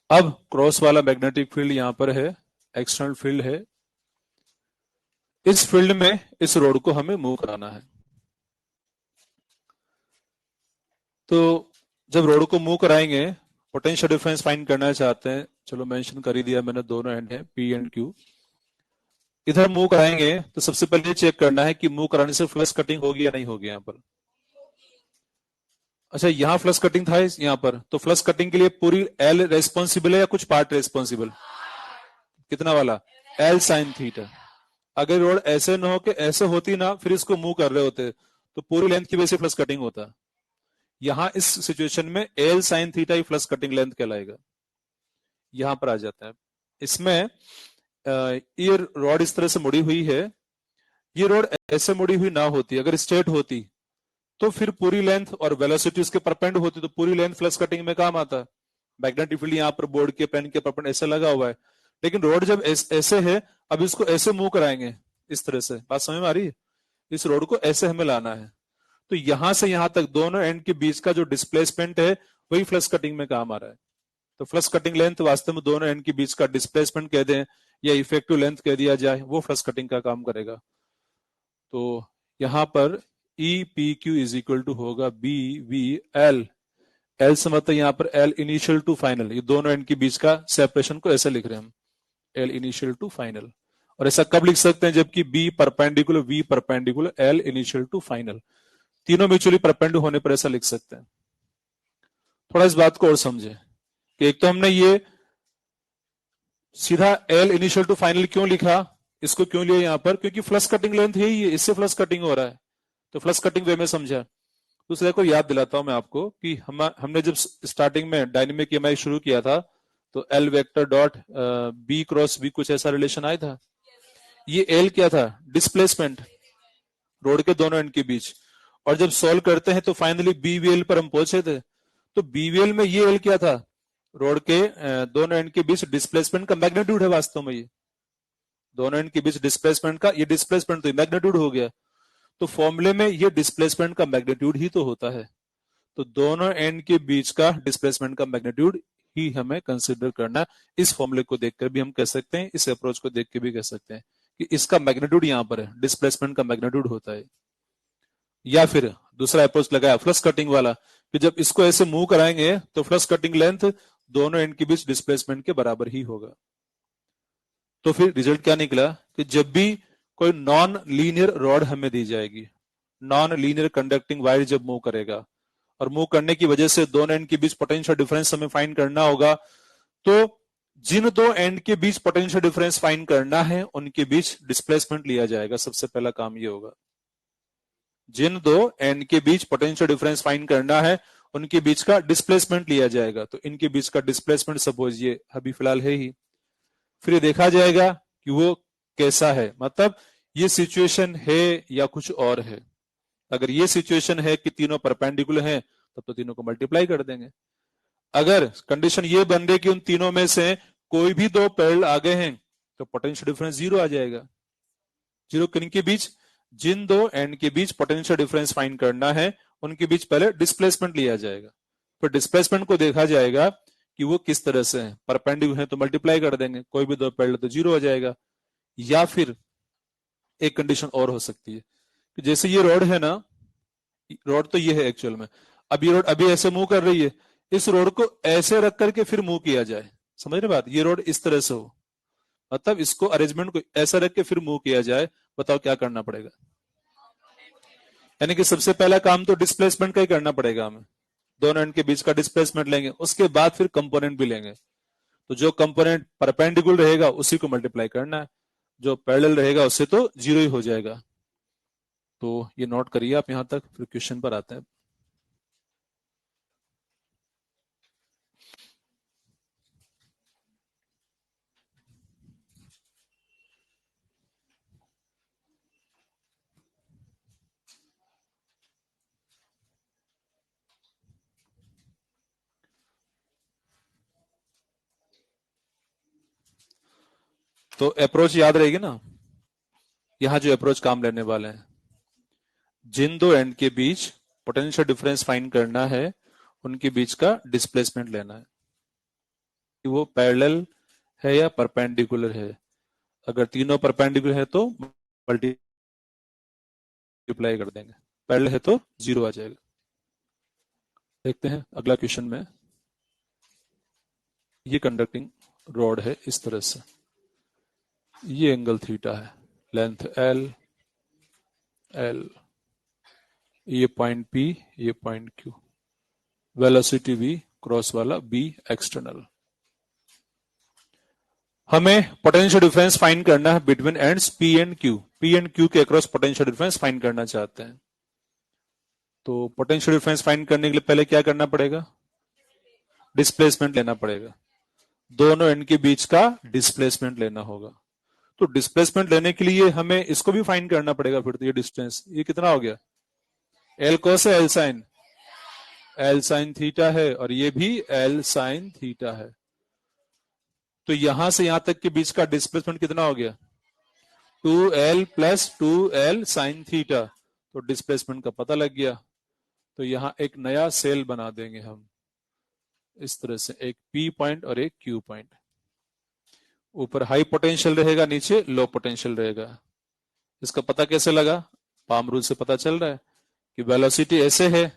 अब क्रॉस वाला मैग्नेटिक फील्ड यहां पर है, एक्सटर्नल फील्ड है, इस फील्ड में इस रोड को हमें मूव कराना है। तो जब रोड को मूव कराएंगे, पोटेंशियल डिफरेंस फाइंड करना चाहते हैं, चलो मेंशन कर ही दिया मैंने, दोनों एंड है P एंड Q। इधर मूव कराएंगे तो सबसे पहले चेक करना है कि मूव कराने से फ्लक्स कटिंग होगी या नहीं होगी यहां पर। अच्छा, यहां फ्लक्स कटिंग था यहां पर, तो फ्लक्स कटिंग के लिए पूरी एल रेस्पॉन्सिबल है या कुछ पार्ट रेस्पॉन्सिबल? कितना वाला? L sine theta. अगर रोड ऐसे ना हो कि ऐसे होती ना, फिर इसको मूव कर रहे होते, तो पूरी लेंथ की वजह से फ्लक्स कटिंग होता। यहां इस सिचुएशन में एल साइन थीटा ही फ्लक्स कटिंग लेंथ कहलाएगा, यहां पर आ जाता है। इसमें ये रॉड इस तरह से मुड़ी हुई है, ये रोड ऐसे मुड़ी हुई ना होती, अगर स्ट्रेट होती तो फिर पूरी लेंथ और वेलोसिटी उसके परपेंड होती, तो पूरी लेंथ फ्लक्स कटिंग में काम आता। मैग्नेटिक फील्ड यहाँ पर बोर्ड के पेन के परपेंड ऐसे लगा हुआ है, लेकिन रोड जब ऐसे है, अब इसको ऐसे मूव कराएंगे इस तरह से, बात समझ में आ रही है? इस रोड को ऐसे हमें लाना है, तो यहां से यहां तक दोनों एंड के बीच का जो डिस्प्लेसमेंट है वही फ्लक्स कटिंग में काम आ रहा है। तो फ्लक्स कटिंग लेंथ वास्तव में दोनों एंड के बीच का डिस्प्लेसमेंट कह दें या इफेक्टिव लेंथ कह दिया जाए, वो फ्लक्स कटिंग का काम करेगा। तो यहां पर E P Q is equal to होगा बी वी एल। एल से मतलब यहां पर एल इनिशियल टू फाइनल, ये दोनों एंड के बीच का सेपरेशन को ऐसे लिख रहे हैं हम, एल इनिशियल टू फाइनल। और ऐसा कब लिख सकते हैं? जबकि B perpendicular V perpendicular L initial to final, तीनों म्यूचुअली परपेंडिकुलर होने पर ऐसा लिख सकते हैं। थोड़ा इस बात को और समझे कि एक तो हमने ये सीधा एल इनिशियल टू फाइनल क्यों लिखा, इसको क्यों लिया यहां पर, क्योंकि फ्लक्स कटिंग लेंथ यही है, इससे फ्लक्स कटिंग हो रहा है, तो फ्लक्स कटिंग वे में समझा। दूसरे को याद दिलाता हूं मैं आपको कि हमने जब स्टार्टिंग में डायनेमिक ईएमआई शुरू किया था तो L vector dot B cross B कुछ ऐसा रिलेशन आया था। ये एल क्या था? डिस्प्लेसमेंट रोड के दोनों एंड के बीच। और जब सॉल्व करते हैं तो फाइनली बीवीएल पर हम पहुंचे थे, तो बीवीएल में ये एल क्या था? रोड के दोनों एंड के बीच डिस्प्लेसमेंट का मैग्नीट्यूड है वास्तव में, ये दोनों एंड के बीच डिस्प्लेसमेंट का, ये डिस्प्लेसमेंट तो मैग्नीट्यूड हो गया। तो फॉर्मूले में ये डिस्प्लेसमेंट का मैग्नीट्यूड ही तो होता है, तो दोनों एंड के बीच का डिस्प्लेसमेंट का मैग्नीट्यूड ही हमें कंसिडर करना। इस फॉर्मूले को देखकर भी हम कह सकते हैं, इस अप्रोच को देख के भी कह सकते हैं कि इसका मैग्नीट्यूड यहां पर है, डिस्प्लेसमेंट का मैग्नीट्यूड होता है। या फिर दूसरा अप्रोच लगाया फ्लक्स कटिंग वाला, कि जब इसको ऐसे मूव कराएंगे तो फ्लक्स कटिंग लेंथ दोनों एंड के बीच डिस्प्लेसमेंट के बराबर ही होगा। तो फिर रिजल्ट क्या निकला कि जब भी कोई नॉन लीनियर रॉड हमें दी जाएगी, नॉन लीनियर कंडक्टिंग वायर जब मूव करेगा और मूव करने की वजह से दोनों एंड के बीच पोटेंशियल डिफरेंस हमें फाइंड करना होगा, तो जिन दो एंड के बीच पोटेंशियल डिफरेंस फाइंड करना है उनके बीच डिस्प्लेसमेंट लिया जाएगा। सबसे पहला काम ये होगा, जिन दो एंड के बीच पोटेंशियल डिफरेंस फाइंड करना है उनके बीच का डिस्प्लेसमेंट लिया जाएगा। तो इनके बीच का डिस्प्लेसमेंट सपोज ये अभी फिलहाल है ही, फिर ये देखा जाएगा कि वो कैसा है, मतलब ये सिचुएशन है या कुछ और है। अगर ये सिचुएशन है कि तीनों परपेंडिकुलर हैं तब तो तीनों को मल्टीप्लाई कर देंगे। अगर कंडीशन ये बन रही कि उन तीनों में से कोई भी दो पैरेलल आगे हैं तो पोटेंशियल डिफरेंस जीरो आ जाएगा। जीरो किनके बीच? जिन दो एंड के बीच पोटेंशियल डिफरेंस फाइंड करना है उनके बीच पहले डिस्प्लेसमेंट लिया जाएगा, फिर डिस्प्लेसमेंट को देखा जाएगा कि वो किस तरह से है, परपेंडिकुलर है तो मल्टीप्लाई कर देंगे, कोई भी दो पैरेलल तो जीरो हो जाएगा। या फिर एक कंडीशन और हो सकती है कि जैसे ये रोड है ना, रोड तो ये है एक्चुअल में, अब ये रोड अभी ऐसे मूव कर रही है, इस रोड को ऐसे रख करके फिर मूव किया जाए। समझ रहे बात? ये रोड इस तरह से हो, मतलब इसको अरेंजमेंट को ऐसा रख के फिर मूव किया जाए। बताओ क्या करना पड़ेगा? यानी कि सबसे पहला काम तो डिस्प्लेसमेंट का ही करना पड़ेगा हमें, दोनों एंड के बीच का डिस्प्लेसमेंट लेंगे, उसके बाद फिर कंपोनेंट भी लेंगे। तो जो कंपोनेंट परपेंडिकुलर रहेगा उसी को मल्टीप्लाई करना है, जो पैरेलल रहेगा उससे तो जीरो ही हो जाएगा। तो ये नोट करिए आप यहां तक, फिर क्वेश्चन पर आते हैं। तो अप्रोच याद रहेगी ना, यहां जो अप्रोच काम लेने वाले हैं, जिन दो एंड के बीच पोटेंशियल डिफरेंस फाइंड करना है उनके बीच का डिस्प्लेसमेंट लेना है कि वो पैरेलल है या परपेंडिकुलर है। अगर तीनों परपेंडिकुलर है तो मल्टीप्लाई कर देंगे, पैरेलल है तो जीरो आ जाएगा। देखते हैं अगला क्वेश्चन में। ये कंडक्टिंग रॉड है इस तरह से, ये एंगल थीटा है, लेंथ एल, एल, ये पॉइंट पी, ये point Q, velocity V, cross वाला बी एक्सटर्नल। हमें पोटेंशियल डिफरेंस फाइंड करना है between ends P and Q, P and Q के अक्रॉस पोटेंशियल डिफरेंस फाइंड करना चाहते हैं। तो पोटेंशियल डिफरेंस फाइंड करने के लिए पहले क्या करना पड़ेगा? डिस्प्लेसमेंट लेना पड़ेगा, दोनों एंड के बीच का डिस्प्लेसमेंट लेना होगा। तो डिस्प्लेसमेंट लेने के लिए हमें इसको भी फाइंड करना पड़ेगा। फिर तो ये डिस्टेंस ये कितना हो गया? एल कोस है, L sine, L sine theta है, और ये भी एल साइन थीटा है। तो यहां से यहां तक के बीच का डिस्प्लेसमेंट कितना हो गया? 2l plus 2l sine theta. तो डिस्प्लेसमेंट का पता लग गया। तो यहां एक नया सेल बना देंगे हम इस तरह से, एक P पॉइंट और एक Q पॉइंट। ऊपर हाई पोटेंशियल रहेगा, नीचे लो पोटेंशियल रहेगा। इसका पता कैसे लगा? पाम रूल से पता चल रहा है कि वेलोसिटी ऐसे है,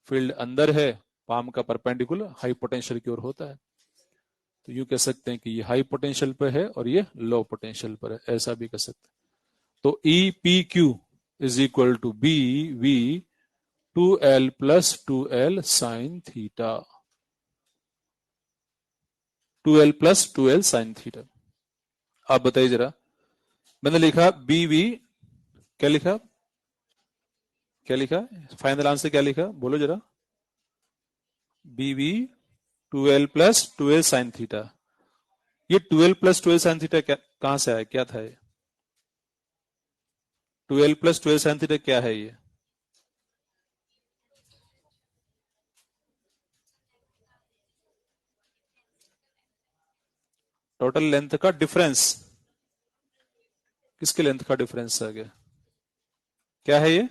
फील्ड अंदर है, पाम का परपेंडिकुलर हाई पोटेंशियल की ओर होता है। तो यूं कह सकते हैं कि ये हाई पोटेंशियल पर है और ये लो पोटेंशियल पर है, ऐसा भी कह सकते हैं। तो E P Q is equal to B V 2l plus 2l sine theta. 2l plus 2l sine theta. आप बताइए जरा, मैंने लिखा बी वी, क्या लिखा? क्या लिखा फाइनल आंसर? क्या लिखा बोलो जरा? B V 2l plus 2l sine theta. ये 12 प्लस 12 साइन थीटा क्या, कहां से आया, क्या था ये? 12 प्लस 12 साइन थीटा क्या है ये? टोटल लेंथ का डिफरेंस। किसके लेंथ का डिफरेंस आ गया? क्या है ये?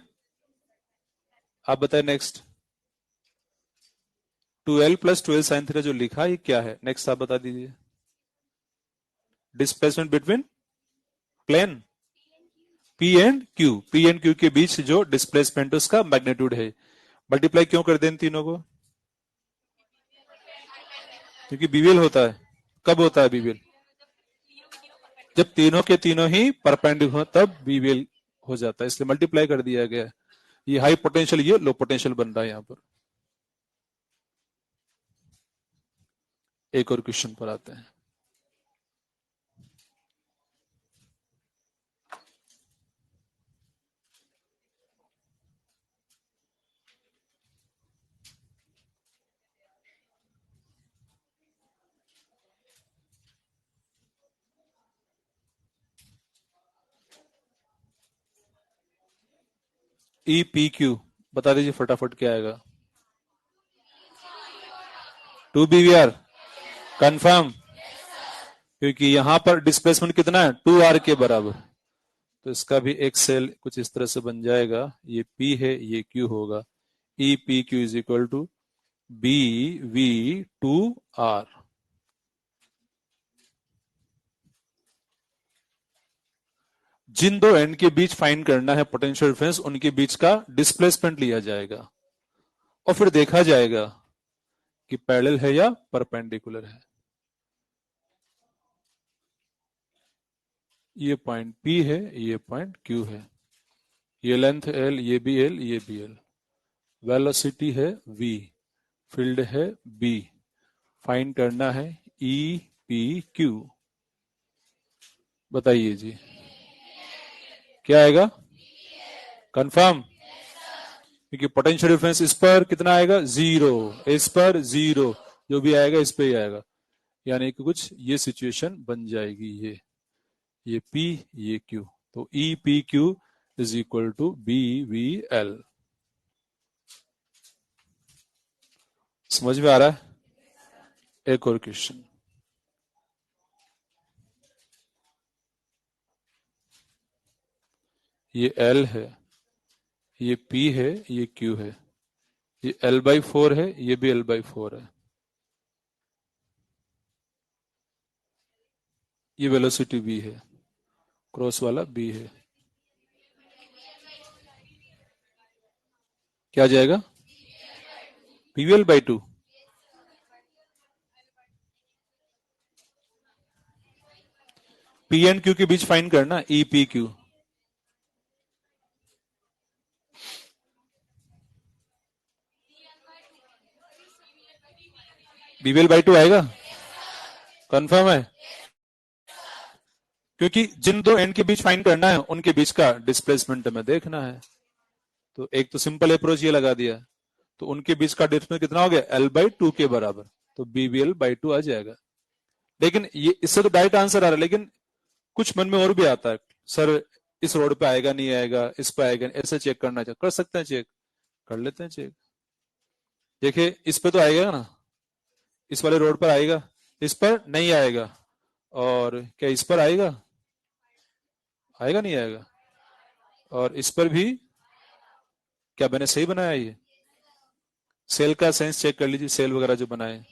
आप बताए नेक्स्ट। 12 प्लस 12 साइन थीटा जो लिखा ये क्या है? नेक्स्ट आप बता दीजिए। Displacement between plane P and Q के बीच जो डिस्प्लेसमेंट उसका मैग्नीट्यूड है। मल्टीप्लाई क्यों कर दें इन तीनों को? क्योंकि बीवीएल होता है। कब होता है बीवीएल? जब तीनों के तीनों ही परपेंडिकुलर हो तब बीवीएल हो जाता है, इसलिए मल्टीप्लाई कर दिया गया। ये हाई पोटेंशियल, ये लो पोटेंशियल बन रहा है यहां पर। एक और क्वेश्चन पर आते हैं। ई पी क्यू बता दीजिए फटाफट, क्या आएगा? 2 BVR कंफर्म? क्योंकि यहां पर डिस्प्लेसमेंट कितना है? 2R के बराबर। तो इसका भी एक सेल कुछ इस तरह से बन जाएगा। ये P है, ये Q होगा। E P Q is equal to B V 2R। जिन दो एंड के बीच फाइंड करना है पोटेंशियल डिफरेंस, उनके बीच का डिस्प्लेसमेंट लिया जाएगा और फिर देखा जाएगा कि पैरेलल है या परपेंडिकुलर है। ये पॉइंट P है, ये पॉइंट Q है, ये लेंथ L, ये भी L, ये भी L। वेलोसिटी है V, फील्ड है B, फाइंड करना है E P Q। बताइए जी, क्या आएगा? कंफर्म? क्योंकि पोटेंशियल डिफरेंस इस पर कितना आएगा? 0, इस पर 0, जो भी आएगा इस पे ही आएगा। यानी कि कुछ ये सिचुएशन बन जाएगी। ये P, ये Q। तो E P Q is equal to B V L। समझ में आ रहा है? एक और क्वेश्चन। ये L है, ये P है, ये Q है, ये L/4 है, ये भी L/4 है। ये वेलोसिटी V है, क्रॉस वाला B है। क्या आ जाएगा? PVL/2। P एंड Q के बीच फाइंड करना, E P Q। BVL/2 आएगा? कंफर्म है? क्योंकि जिन दो एंड के बीच फाइंड करना है उनके बीच का डिस्प्लेसमेंट हमें देखना है। तो एक तो सिंपल अप्रोच ये लगा दिया, तो उनके बीच का डिस्टेंस कितना हो गया? L/2 के बराबर। तो BVL/2 आ जाएगा। लेकिन ये इससे तो डायरेक्ट आंसर आ रहा है, लेकिन कुछ मन में और भी आता है, सर इस रोड पे आएगा नहीं आएगा, इस पे आएगा, ऐसे चेक करना चाहिए। कर सकते हैं चेक, कर लेते हैं चेक। देखिए इस पे तो आएगा ना, इस वाले रोड पर आएगा, इस पर नहीं आएगा। और क्या इस पर आएगा? आएगा नहीं आएगा? और इस पर भी? क्या मैंने सही बनाया? ये सेल का सेंस चेक कर लीजिए, सेल वगैरह जो बनाए,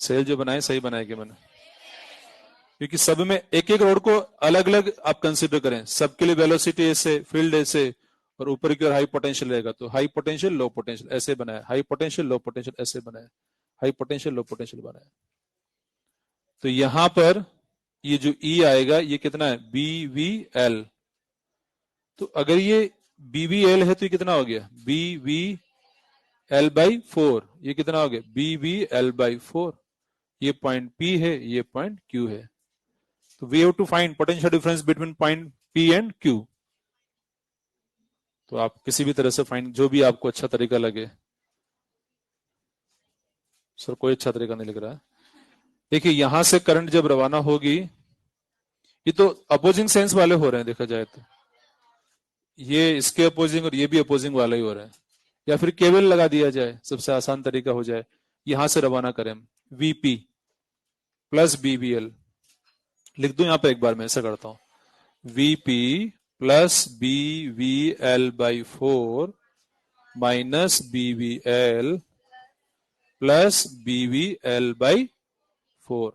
सेल जो बनाए सही बनाए कि मैंने? क्योंकि सब में एक एक रोड को अलग अलग आप कंसिडर करें, सबके लिए वेलोसिटी ऐसे, फील्ड ऐसे, और ऊपर की ओर हाई पोटेंशियल रहेगा, तो हाई पोटेंशियल लो पोटेंशियल ऐसे बनाया, हाई पोटेंशियल लो पोटेंशियल ऐसे बनाया, हाई पोटेंशियल लो पोटेंशियल बनाया। तो यहां पर ये जो ई आएगा ये कितना है? B V L. तो अगर ये बी वी एल है तो ये कितना हो गया? B V L by 4। ये कितना हो गया? B V L by 4। ये पॉइंट पी है, ये पॉइंट क्यू है। तो we have to find potential difference between point P and Q. तो आप किसी भी तरह से फाइंड, जो भी आपको अच्छा तरीका लगे। सर कोई अच्छा तरीका नहीं लग रहा है। देखिए यहां से करंट जब रवाना होगी, ये तो अपोजिंग सेंस वाले हो रहे हैं देखा जाए तो, ये इसके अपोजिंग और ये भी अपोजिंग वाले ही हो रहे हैं। या फिर केबल लगा दिया जाए, सबसे आसान तरीका हो जाए, यहां से रवाना करें वीपी प्लस बीबीएल। लिख दूं यहां पे एक बार, मैं ऐसा करता हूं, VP plus B V L by 4 minus B V L plus B V L by 4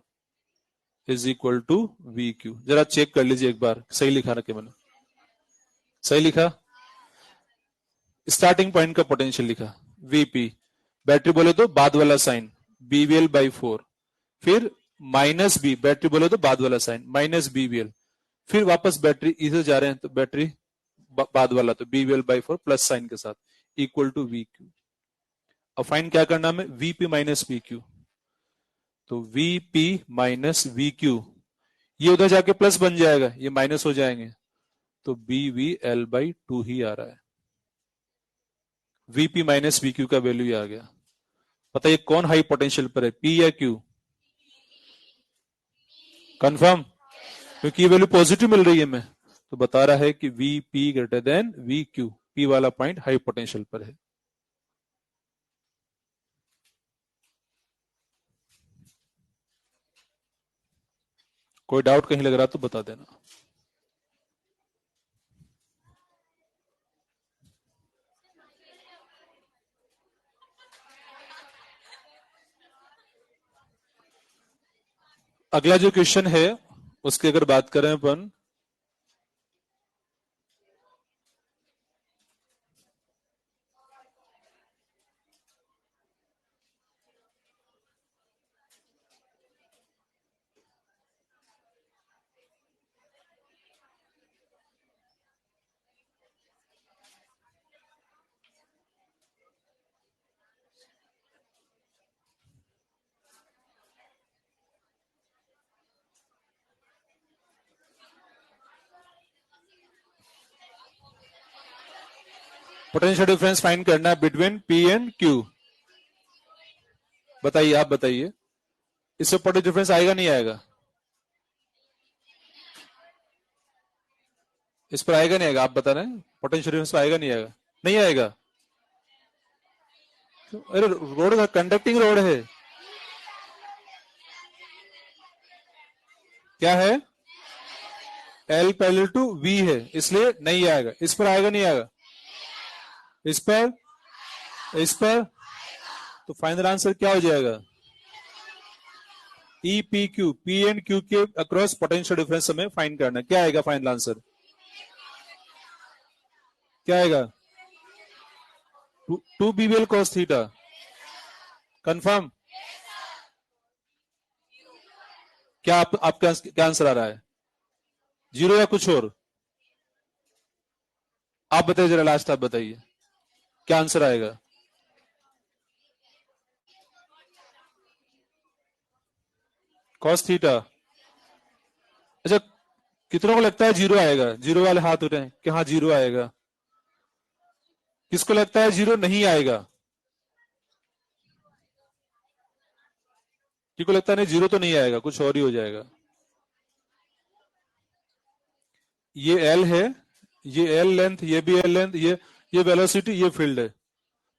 is equal to V Q. जरा चेक कर लीजिए एक बार, सही लिखा ना कि मैंने? सही लिखा? स्टार्टिंग पॉइंट का पोटेंशियल लिखा वीपी, बैटरी बोले तो बाद वाला साइन, बीवीएल बाई 4, फिर माइनस बी, बैटरी बोले तो बाद वाला साइन माइनस बीवीएल, फिर वापस बैटरी इधर जा रहे हैं तो बैटरी बाद वाला, तो बीवीएल बाई 4 प्लस साइन के साथ इक्वल टू वी क्यू। अब फाइन क्या करना है? VP minus V Q. तो वीपी माइनस वी क्यू, ये उधर जाके प्लस बन जाएगा, ये माइनस हो जाएंगे, तो बी वी एल बाई 2 ही आ रहा है। वीपी माइनस वी क्यू का वैल्यू आ गया। बताइए कौन हाई पोटेंशियल पर है, पी या क्यू? कंफर्म? क्योंकि ये वैल्यू पॉजिटिव मिल रही है, मैं तो बता रहा है कि V P greater than we Q, P वाला पॉइंट हाई पोटेंशियल पर है। कोई डाउट कहीं लग रहा तो बता देना। अगला जो क्वेश्चन है उसकी अगर बात करें अपन, पोटेंशियल डिफरेंस फाइंड करना है बिटवीन पी एंड क्यू। बताइए, आप बताइए, इससे पोटेंशियल डिफरेंस आएगा नहीं आएगा? इस पर आएगा नहीं आएगा? आप बता रहे हैं पोटेंशियल डिफरेंस पर आएगा नहीं आएगा? नहीं आएगा? अरे रोड का कंडक्टिंग रोड है, क्या है? एल पैरेलल टू वी है, इसलिए नहीं आएगा। इस पर आएगा नहीं आएगा? इस पर, इस पर, तो फाइनल आंसर क्या हो जाएगा? E P Q, P and Q के अक्रॉस पोटेंशियल डिफरेंस हमें फाइंड करना है। क्या आएगा फाइनल आंसर? क्या आएगा? Two BVL cos theta. Confirm? क्या आपका क्या आंसर आ रहा है? जीरो या कुछ और? आप बताइए जरा, लास्ट आप बताइए क्या आंसर आएगा? Cos theta. अच्छा, कितनों को लगता है जीरो आएगा? जीरो वाले हाथ उठाएं कि हाँ जीरो आएगा। किसको लगता है जीरो नहीं आएगा? किसको लगता है नहीं जीरो तो नहीं आएगा, कुछ और ही हो जाएगा? ये एल है, ये एल लेंथ, ये भी एल लेंथ, ये वेलोसिटी, ये फील्ड है,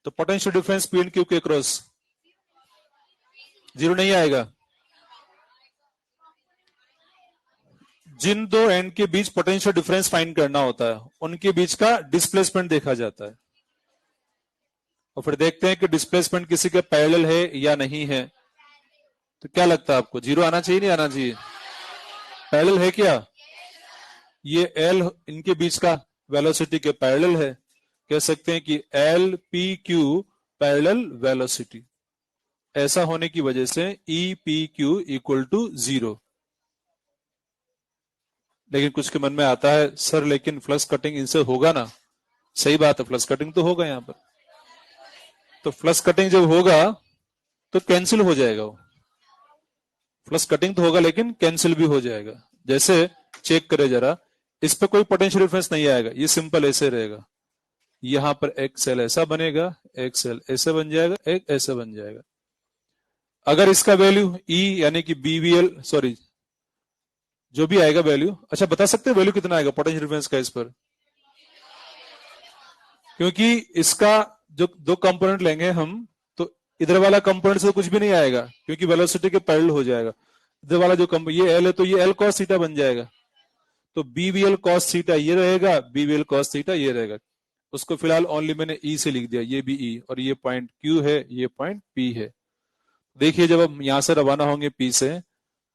तो potential difference P and Q के क्रॉस जीरो नहीं आएगा। जिन दो एंड के बीच पोटेंशियल डिफरेंस फाइंड करना होता है उनके बीच का डिस्प्लेसमेंट देखा जाता है, और फिर देखते हैं कि डिस्प्लेसमेंट किसी के पैरेलल है या नहीं है। तो क्या लगता है आपको, जीरो आना चाहिए नहीं आना चाहिए? पैरेलल है क्या? ये एल इनके बीच का वेलोसिटी के पैरेलल है, कह सकते हैं कि L P Q parallel velocity. ऐसा होने की वजह से E P Q equal to 0। लेकिन कुछ के मन में आता है सर लेकिन फ्लक्स कटिंग इनसे होगा ना? सही बात है, फ्लक्स कटिंग तो होगा यहां पर। तो फ्लक्स कटिंग जब होगा तो कैंसिल हो जाएगा वो। फ्लक्स कटिंग तो होगा लेकिन कैंसिल भी हो जाएगा। जैसे चेक करें जरा, इस पर कोई पोटेंशियल डिफरेंस नहीं आएगा, ये सिंपल ऐसे रहेगा। यहां पर एक सेल ऐसा बनेगा, एक सेल ऐसे बन जाएगा, एक ऐसे बन जाएगा। अगर इसका वैल्यू ई यानी कि बीवीएल सॉरी जो भी आएगा वैल्यू, अच्छा बता सकते हैं वैल्यू कितना आएगा पोटेंशियल डिफरेंस का इस पर? क्योंकि इसका जो दो कंपोनेंट लेंगे हम, तो इधर वाला कंपोनेंट से कुछ भी नहीं आएगा क्योंकि वेलोसिटी के पैरेलल हो जाएगा। इधर वाला जो ये एल है तो ये एल कॉस थीटा बन जाएगा। तो बीवीएल कॉस थीटा ये रहेगा, बीवीएल कॉस थीटा ये रहेगा। उसको फिलहाल ओनली मैंने ई से लिख दिया, ये भी ई, और ये पॉइंट क्यू है, ये पॉइंट पी है। देखिए जब हम यहां से रवाना होंगे पी से,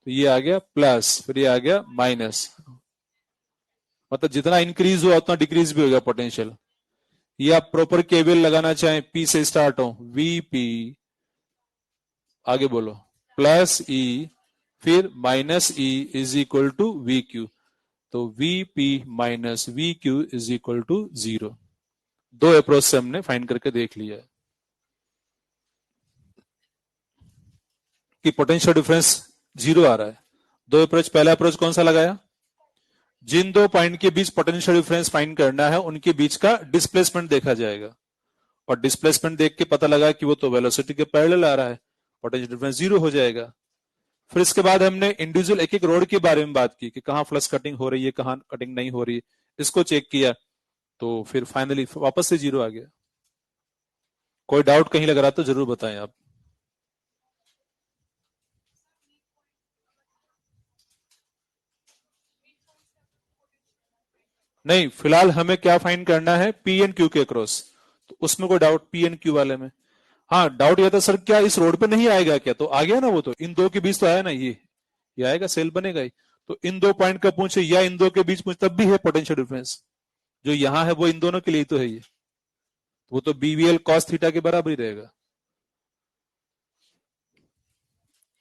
तो ये आ गया प्लस, फिर ये आ गया माइनस। मतलब जितना इंक्रीज हुआ उतना डिक्रीज भी हो गया पोटेंशियल। ये आप प्रॉपर केवीएल लगाना चाहें, पी से स्टार्ट हो, वीपी आगे बोलो प्लस ई फिर minus E is equal to V Q. तो VP minus V Q is equal to 0। दो अप्रोच से हमने फाइंड करके देख लिया है कि पोटेंशियल डिफरेंस 0 आ रहा है। दो अप्रोच, पहला अप्रोच कौन सा लगाया? जिन दो पॉइंट के बीच पोटेंशियल डिफरेंस फाइंड करना है उनके बीच का डिस्प्लेसमेंट देखा जाएगा, और डिस्प्लेसमेंट देख के पता लगा कि वो तो वेलोसिटी के पैरेलल आ रहा है, पोटेंशियल डिफरेंस 0 हो जाएगा। फिर इसके बाद हमने इंडिविजुअल एक एक रोड के बारे में बात की कि कहां फ्लक्स कटिंग हो रही है, कहां कटिंग नहीं हो रही है, इसको चेक किया। तो फिर फाइनली वापस से 0 आ गया। कोई डाउट कहीं लग रहा तो जरूर बताएं आप। नहीं, फिलहाल हमें क्या फाइंड करना है? पी एन क्यू के क्रॉस। तो उसमें कोई डाउट पी एन क्यू वाले में? हाँ, डाउट यह था सर क्या इस रोड पे नहीं आएगा क्या? तो आ गया ना, वो तो इन दो के बीच तो आया ना, ये आएगा, सेल बनेगा ही। तो इन दो पॉइंट का पूछे या इन दो के बीच पूछे तब भी है पोटेंशियल डिफरेंस। जो यहां है वो इन दोनों के लिए तो है ये, वो तो बीवीएल कॉस थीटा के बराबर ही रहेगा।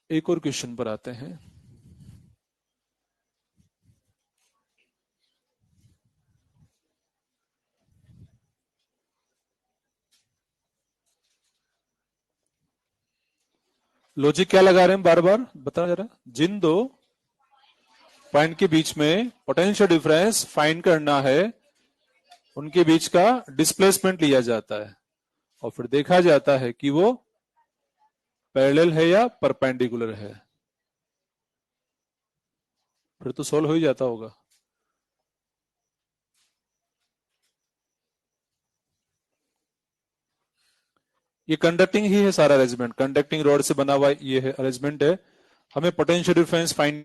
एक और क्वेश्चन पर आते हैं। लॉजिक क्या लगा रहे हैं बार बार बता जरा। जिन दो पॉइंट के बीच में पोटेंशियल डिफरेंस फाइंड करना है उनके बीच का डिस्प्लेसमेंट लिया जाता है, और फिर देखा जाता है कि वो पैरेलल है या परपेंडिकुलर है। फिर तो सोल्व हो ही जाता होगा। ये कंडक्टिंग ही है सारा अरेंजमेंट, कंडक्टिंग रॉड से बना हुआ ये है अरेंजमेंट है। हमें पोटेंशियल डिफरेंस फाइंड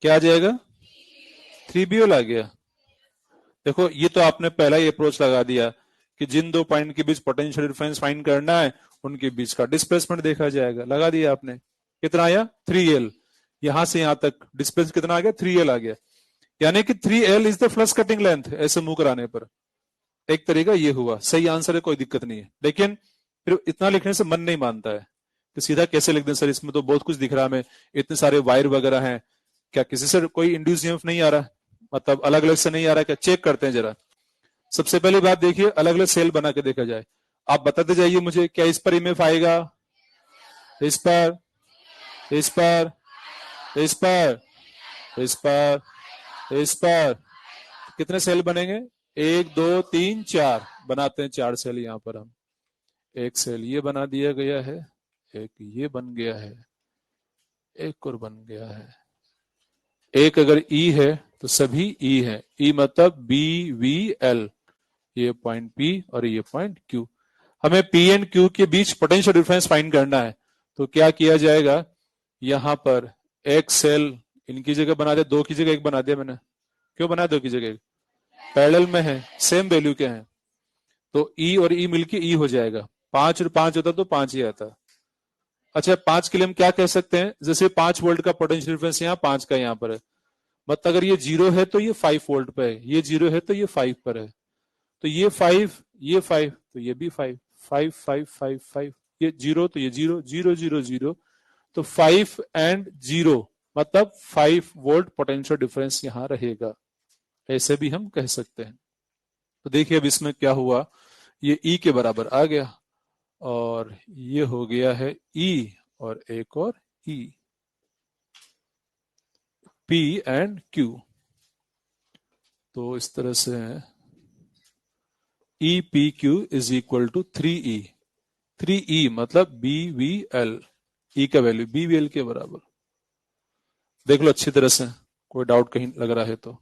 क्या आ जाएगा? 3BL आ गया। देखो ये तो आपने पहला ही अप्रोच लगा दिया कि जिन दो पॉइंट के बीच पोटेंशियल डिफरेंस फाइंड करना है उनके बीच का डिस्प्लेसमेंट देखा जाएगा, लगा दिया आपने। कितना आया? 3L। यहां से यहां तक डिस्प्लेस कितना आ गया? 3L आ गया। यानी कि 3L is the flux cutting length, ऐसे मूव कराने पर। एक तरीका ये हुआ, सही आंसर है, कोई दिक्कत नहीं है। लेकिन फिर इतना लिखने से मन नहीं मानता है कि सीधा कैसे लिख दें सर, इसमें तो बहुत कुछ दिख रहा है, इतने सारे वायर वगैरह हैं, क्या किसी से कोई इंड्यूस ईएमएफ नहीं आ रहा, मतलब अलग अलग से नहीं आ रहा? क्या चेक करते हैं जरा। सबसे पहली बात देखिए, अलग अलग सेल बना के देखा जाए। आप बताते जाइए मुझे, क्या इस पर ईएमएफ आएगा? इस पर, इस पर, इस पर, इस पर, इस पर। कितने सेल बनेंगे? 1 2 3 4 बनाते हैं, 4 सेल यहां पर हम। एक सेल ये बना दिया गया है, एक ये बन गया है, एक और बन गया है। एक अगर ई है तो सभी ई है, ई मतलब बी वी एल, ये पॉइंट पी और ये पॉइंट क्यू। हमें पी एंड क्यू के बीच पोटेंशियल डिफरेंस फाइंड करना है। तो क्या किया जाएगा, यहां पर एक सेल इनकी जगह बना दिया, 2 की जगह 1 बना दिया मैंने। क्यों बना 2 की जगह 1? पैरेलल में है, सेम वैल्यू के हैं, तो ई और ई मिलके ई हो जाएगा। 5 और 5 होता तो 5 ही आता। अच्छा, 5 के लिए हम क्या कह सकते हैं, जैसे 5 वोल्ट का पोटेंशियल डिफरेंस यहाँ 5 का यहाँ पर है, मतलब अगर ये 0 है तो ये 5 वोल्ट पे है, ये 0 है तो ये 5 पर है, तो ये 5, ये 5, तो ये भी 5, 5 5 5 5, ये 0 तो ये 0 0 0 0, तो 5 एंड 0 मतलब 5 वोल्ट पोटेंशियल डिफरेंस यहां रहेगा, ऐसे भी हम कह सकते हैं। तो देखिए अब इसमें क्या हुआ, ये ई के बराबर आ गया और ये हो गया है ई और एक और ई, पी एंड क्यू। तो इस तरह से E P Q is equal to 3E। 3E मतलब बी वी एल, ई का वैल्यू बी वी एल के बराबर। देख लो अच्छी तरह से, कोई डाउट कहीं लग रहा है तो।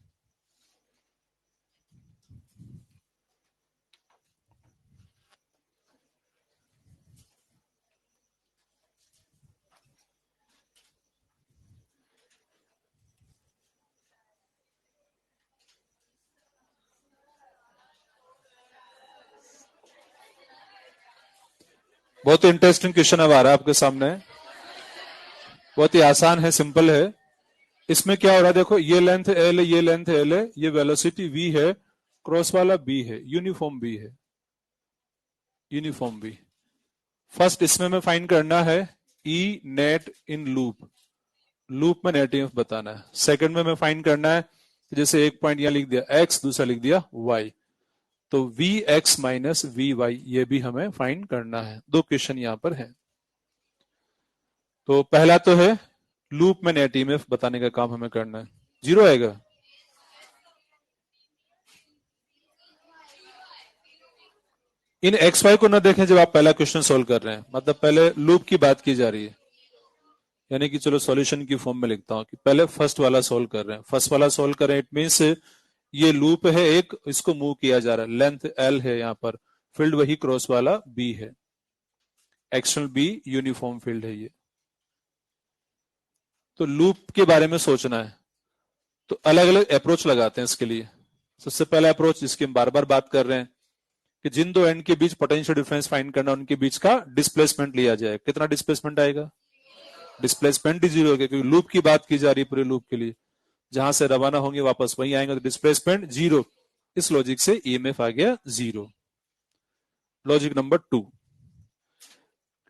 बहुत ही इंटरेस्टिंग क्वेश्चन अब आ रहा है आपके सामने, बहुत ही आसान है, सिंपल है। इसमें क्या हो रहा है देखो, ये लेंथ एल है, ये लेंथ एल है, ये वेलोसिटी वी है, क्रॉस वाला बी है, यूनिफॉर्म बी है, यूनिफॉर्म बी। फर्स्ट इसमें मैं फाइंड करना है E net in loop, loop में नेट ईएमएफ बताना है। सेकंड में मैं फाइंड करना है, जैसे एक पॉइंट यहां लिख दिया एक्स, दूसरा लिख दिया वाई, तो V X minus V Y ये भी हमें फाइंड करना है। 2 क्वेश्चन यहां पर है। तो पहला तो है लूप में नेट ईएमएफ बताने का काम हमें करना है। 0 आएगा, इन एक्स वाई को ना देखें जब आप पहला क्वेश्चन सोल्व कर रहे हैं, मतलब पहले लूप की बात की जा रही है, यानी कि चलो सॉल्यूशन की फॉर्म में लिखता हूं कि पहले फर्स्ट वाला सोल्व कर रहे हैं, फर्स्ट वाला सोल्व कर रहे हैं, इट मींस ये लूप है एक, इसको मूव किया जा रहा है, लेंथ एल है यहाँ पर, फील्ड वही क्रॉस वाला बी है, एक्सटर्नल बी यूनिफॉर्म फील्ड है ये। तो लूप के बारे में सोचना है तो अलग अलग अप्रोच लगाते हैं इसके लिए। सबसे पहला अप्रोच जिसकी हम बार बार बात कर रहे हैं कि जिन 2 एंड के बीच पोटेंशियल डिफरेंस फाइंड करना, उनके बीच का डिस्प्लेसमेंट लिया जाए। कितना डिस्प्लेसमेंट आएगा, डिस्प्लेसमेंट ही 0 होगा, क्योंकि लूप की बात की जा रही है पूरे लूप के लिए, जहां से रवाना होंगे वापस वहीं आएंगे, तो डिस्प्लेसमेंट 0। इस लॉजिक से ईएमएफ आ गया 0। लॉजिक नंबर 2,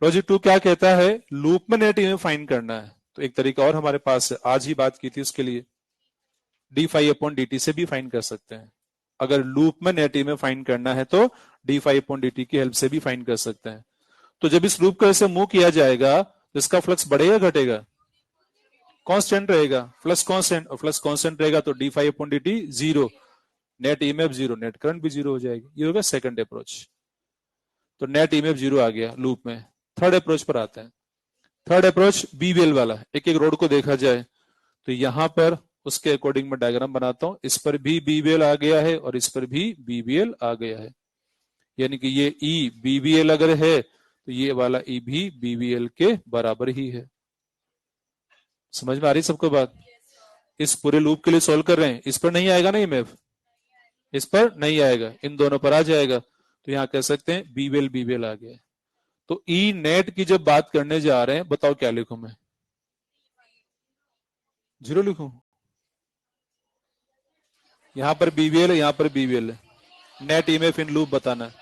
लॉजिक 2 क्या कहता है, लूप में नेट ईएमएफ फाइंड करना है, तो एक तरीका और हमारे पास है, आज ही बात की थी उसके लिए, D phi upon D T से भी फाइंड कर सकते हैं। अगर लूप में नेट ईएमएफ फाइंड करना है तो D phi upon D T की हेल्प से भी फाइंड कर सकते हैं। तो जब इस लूप को ऐसे मूव किया जाएगा तो इसका फ्लक्स बढ़ेगा घटेगा, कांस्टेंट रहेगा, फ्लक्स कांस्टेंट, और फ्लक्स कांस्टेंट रहेगा तो D phi upon D T 0, net EMF 0, net current भी 0 हो जाएगी। ये होगा सेकंड अप्रोच। तो नेट ईएमएफ 0 आ गया लूप में। थर्ड अप्रोच पर आते हैं। थर्ड अप्रोच बीवीएल वाला, एक एक रोड को देखा जाए तो यहां पर उसके अकॉर्डिंग मैं डायग्राम बनाता हूं, इस पर भी बीवीएल आ गया है और इस पर भी बीवीएल आ गया है, यानी कि ये ई बीवीएल अगर है तो ये वाला ई भी बीवीएल के बराबर ही है। समझ में आ रही सबको बात? इस पूरे लूप के लिए सोल्व कर रहे हैं, इस पर नहीं आएगा ना ईएमएफ, इस पर नहीं आएगा, इन दोनों पर आ जाएगा, तो यहां कह सकते हैं बीवीएल बीवीएल आ गया। तो ई नेट की जब बात करने जा रहे हैं, बताओ क्या लिखूं मैं, 0 लिखूं? यहां पर बीवीएल है, यहां पर बीवीएल है, नेट ईएमएफ इन लूप बताना है,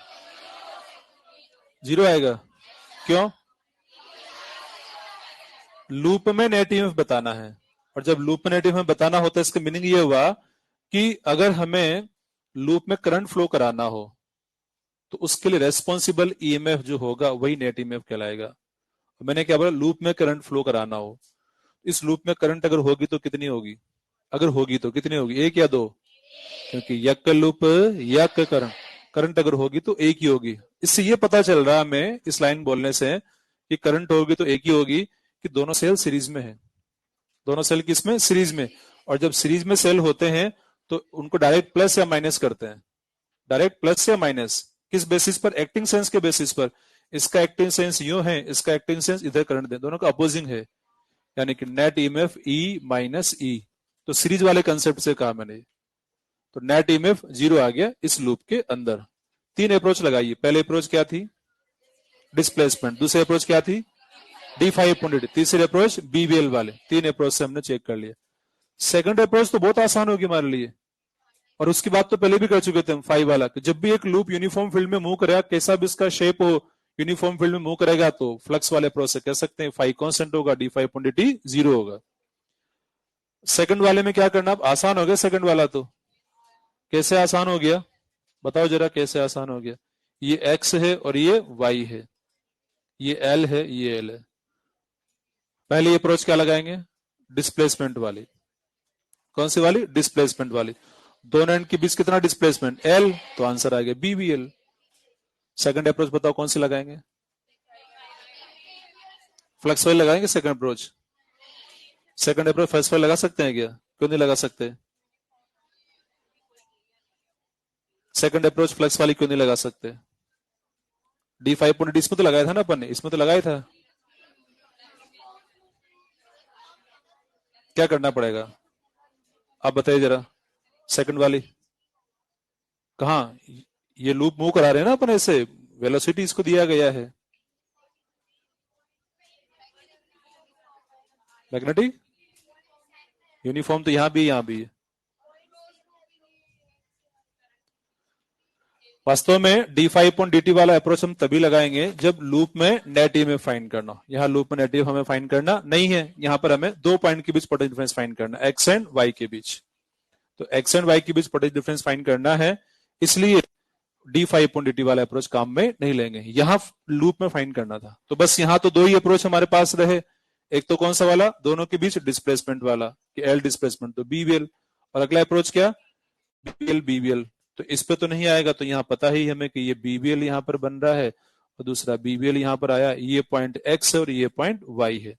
0 आएगा। क्यों? लूप में नेट ईएमएफ बताना है, और जब लूप में नेट ईएमएफ बताना होता है इसका मीनिंग ये हुआ कि अगर हमें लूप में करंट फ्लो कराना हो तो उसके लिए रेस्पॉन्सिबल ईएमएफ जो होगा वही नेट ईएमएफ कहलाएगा। मैंने क्या बोला, लूप में करंट फ्लो कराना हो, इस लूप में करंट अगर होगी तो कितनी होगी, अगर होगी तो कितनी होगी, 1 या 2? क्योंकि यक लूप यक करंट, करंट अगर होगी तो एक ही होगी। इससे ये पता चल रहा है हमें इस लाइन बोलने से कि करंट होगी तो एक ही होगी कि दोनों सेल सीरीज में है, दोनों सेल किसमें, सीरीज में। और जब सीरीज में सेल होते हैं तो उनको डायरेक्ट प्लस या माइनस करते हैं, डायरेक्ट प्लस या माइनस, किस बेसिस पर, एक्टिंग सेंस के बेसिस पर। इसका एक्टिंग सेंस यूं है, इसका एक्टिंग सेंस इधर करंट दे, दोनों का अपोजिंग है, यानी कि नेट ईएमएफ ई माइनस ई। तो सीरीज वाले कंसेप्ट से कहा मैंने, तो नेट ईएमएफ 0 आ गया इस लूप के अंदर। 3 अप्रोच लगाइए। पहले अप्रोच क्या थी? डिस्प्लेसमेंट। दूसरी अप्रोच क्या थी? d5.dt। तीसरी अप्रोच बीबीएल वाले। 3 अप्रोच से हमने चेक कर लिया। सेकंड अप्रोच तो बहुत आसान होगी हमारे लिए, और उसकी बात तो पहले भी कर चुके थे हम, 5 वाला, कि जब भी एक लूप यूनिफॉर्म फील्ड में मूव करेगा, कैसा भी इसका शेप हो, यूनिफॉर्म फील्ड में मूव करेगा, तो फ्लक्स वाले अप्रोच से कह सकते हैं 5 कांस्टेंट होगा, d5.dt 0 होगा। सेकंड वाले में क्या करना? अब आसान हो गया सेकंड वाला तो। कैसे आसान हो गया बताओ जरा, कैसे आसान हो गया? ये x है और ये y है, ये l है, ये l है। पहली अप्रोच क्या लगाएंगे? डिस्प्लेसमेंट वाली। कौन सी वाली? डिस्प्लेसमेंट वाली। दोनों एंड के बीच कितना डिस्प्लेसमेंट? l, तो आंसर आ गया बीबीएल। सेकंड अप्रोच बताओ कौन सी लगाएंगे? फ्लक्स वाली लगाएंगे second approach. Second approach first वाली लगा सकते हैं क्या? क्यों नहीं लगा सकते? सेकंड अप्रोच फ्लक्स वाली क्यों नहीं लगा सकते? d5.dt इसमें तो लगाया था ना अपन ने, इसमें तो लगाया था। क्या करना पड़ेगा आप बताइए जरा? सेकंड वाली कहा? ये लूप मूव करा रहे हैं ना अपन, ऐसे वेलोसिटी इसको दिया गया है। मैग्नेटिक यूनिफॉर्म तो यहां भी, यहां भी है। वास्तव में d5.dt वाला अप्रोच हम तभी लगाएंगे जब लूप में नेट ईएमएफ फाइंड करना। यहाँ लूप में नेट ईएमएफ हमें फाइंड करना नहीं है, यहाँ पर हमें 2 पॉइंट के बीच पोटेंशियल डिफरेंस फाइंड करना, एक्स एंड वाई के बीच। तो एक्स एंड वाई के बीच पोटेंशियल डिफरेंस फाइंड करना है, इसलिए d5.dt वाला अप्रोच काम में नहीं लेंगे, यहां लूप में फाइंड करना था। तो बस यहाँ तो 2 ही अप्रोच हमारे पास रहे। एक तो कौन सा वाला? दोनों के बीच डिस्प्लेसमेंट वाला, कि एल डिस्प्लेसमेंट, तो बीबीएल। और अगला अप्रोच क्या? BBL BBL. तो इस पे तो नहीं आएगा, तो यहाँ पता ही हमें कि ये बीबीएल यहाँ पर बन रहा है, और दूसरा बीबीएल यहाँ पर आया। ये पॉइंट एक्स है और ये पॉइंट वाई है,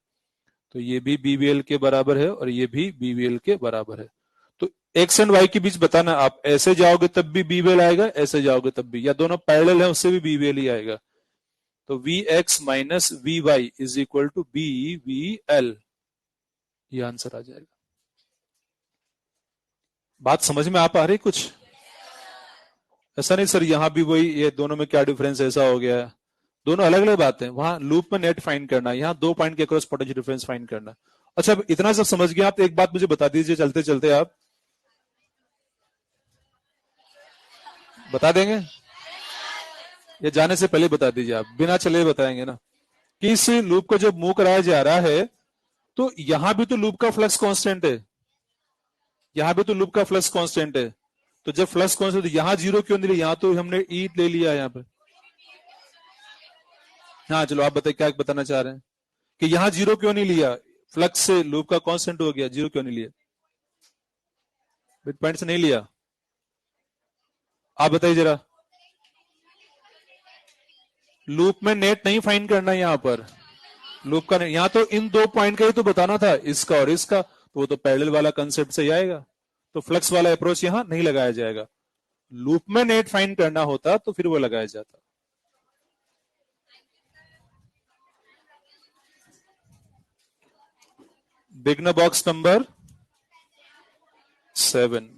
तो ये भी बीबीएल के बराबर है और ये भी बीबीएल के बराबर है। तो एक्स एंड वाई के बीच बताना, आप ऐसे जाओगे तब भी बीबीएल आएगा, ऐसे जाओगे तब भी, या दोनों पैरेलल है उससे भी बीबीएल ही आएगा। तो V X minus V Y is equal to B V L, ये आंसर आ जाएगा। बात समझ में आ पा रही कुछ? ऐसा नहीं सर यहाँ भी वही, ये दोनों में क्या डिफरेंस ऐसा हो गया है? दोनों अलग अलग बातें हैं। वहां लूप में नेट फाइंड करना, यहाँ 2 पॉइंट के अक्रॉस पोटेंशियल डिफरेंस फाइंड करना। अच्छा, अब इतना सब समझ गया आप, एक बात मुझे बता दीजिए चलते चलते, आप बता देंगे? ये जाने से पहले बता दीजिए, आप बिना चले बताएंगे ना, कि इस लूप को जब मूव कराया जा रहा है तो यहां भी तो लूप का फ्लक्स कांस्टेंट है, यहां भी तो लूप का फ्लक्स कांस्टेंट है। तो जब फ्लक्स कांस्टेंट तो यहां 0 क्यों नहीं लिया? यहां तो हमने ई ले लिया यहाँ पे। हाँ चलो आप बताइए क्या बताना चाह रहे हैं, कि यहां 0 क्यों नहीं लिया? फ्लक्स से लूप का कांस्टेंट हो गया, 0 क्यों नहीं लिया? मिड पॉइंट से नहीं लिया? आप बताइए जरा। लूप में नेट नहीं फाइंड करना यहां पर, लूप का नहीं, यहां तो इन 2 पॉइंट का ही तो बताना था, इसका और इसका, तो वो तो पैरेलल वाला कंसेप्ट से ही आएगा। तो फ्लक्स वाला अप्रोच यहां नहीं लगाया जाएगा। लूप में नेट फाइंड करना होता तो फिर वो लगाया जाता। Beginner box number 7।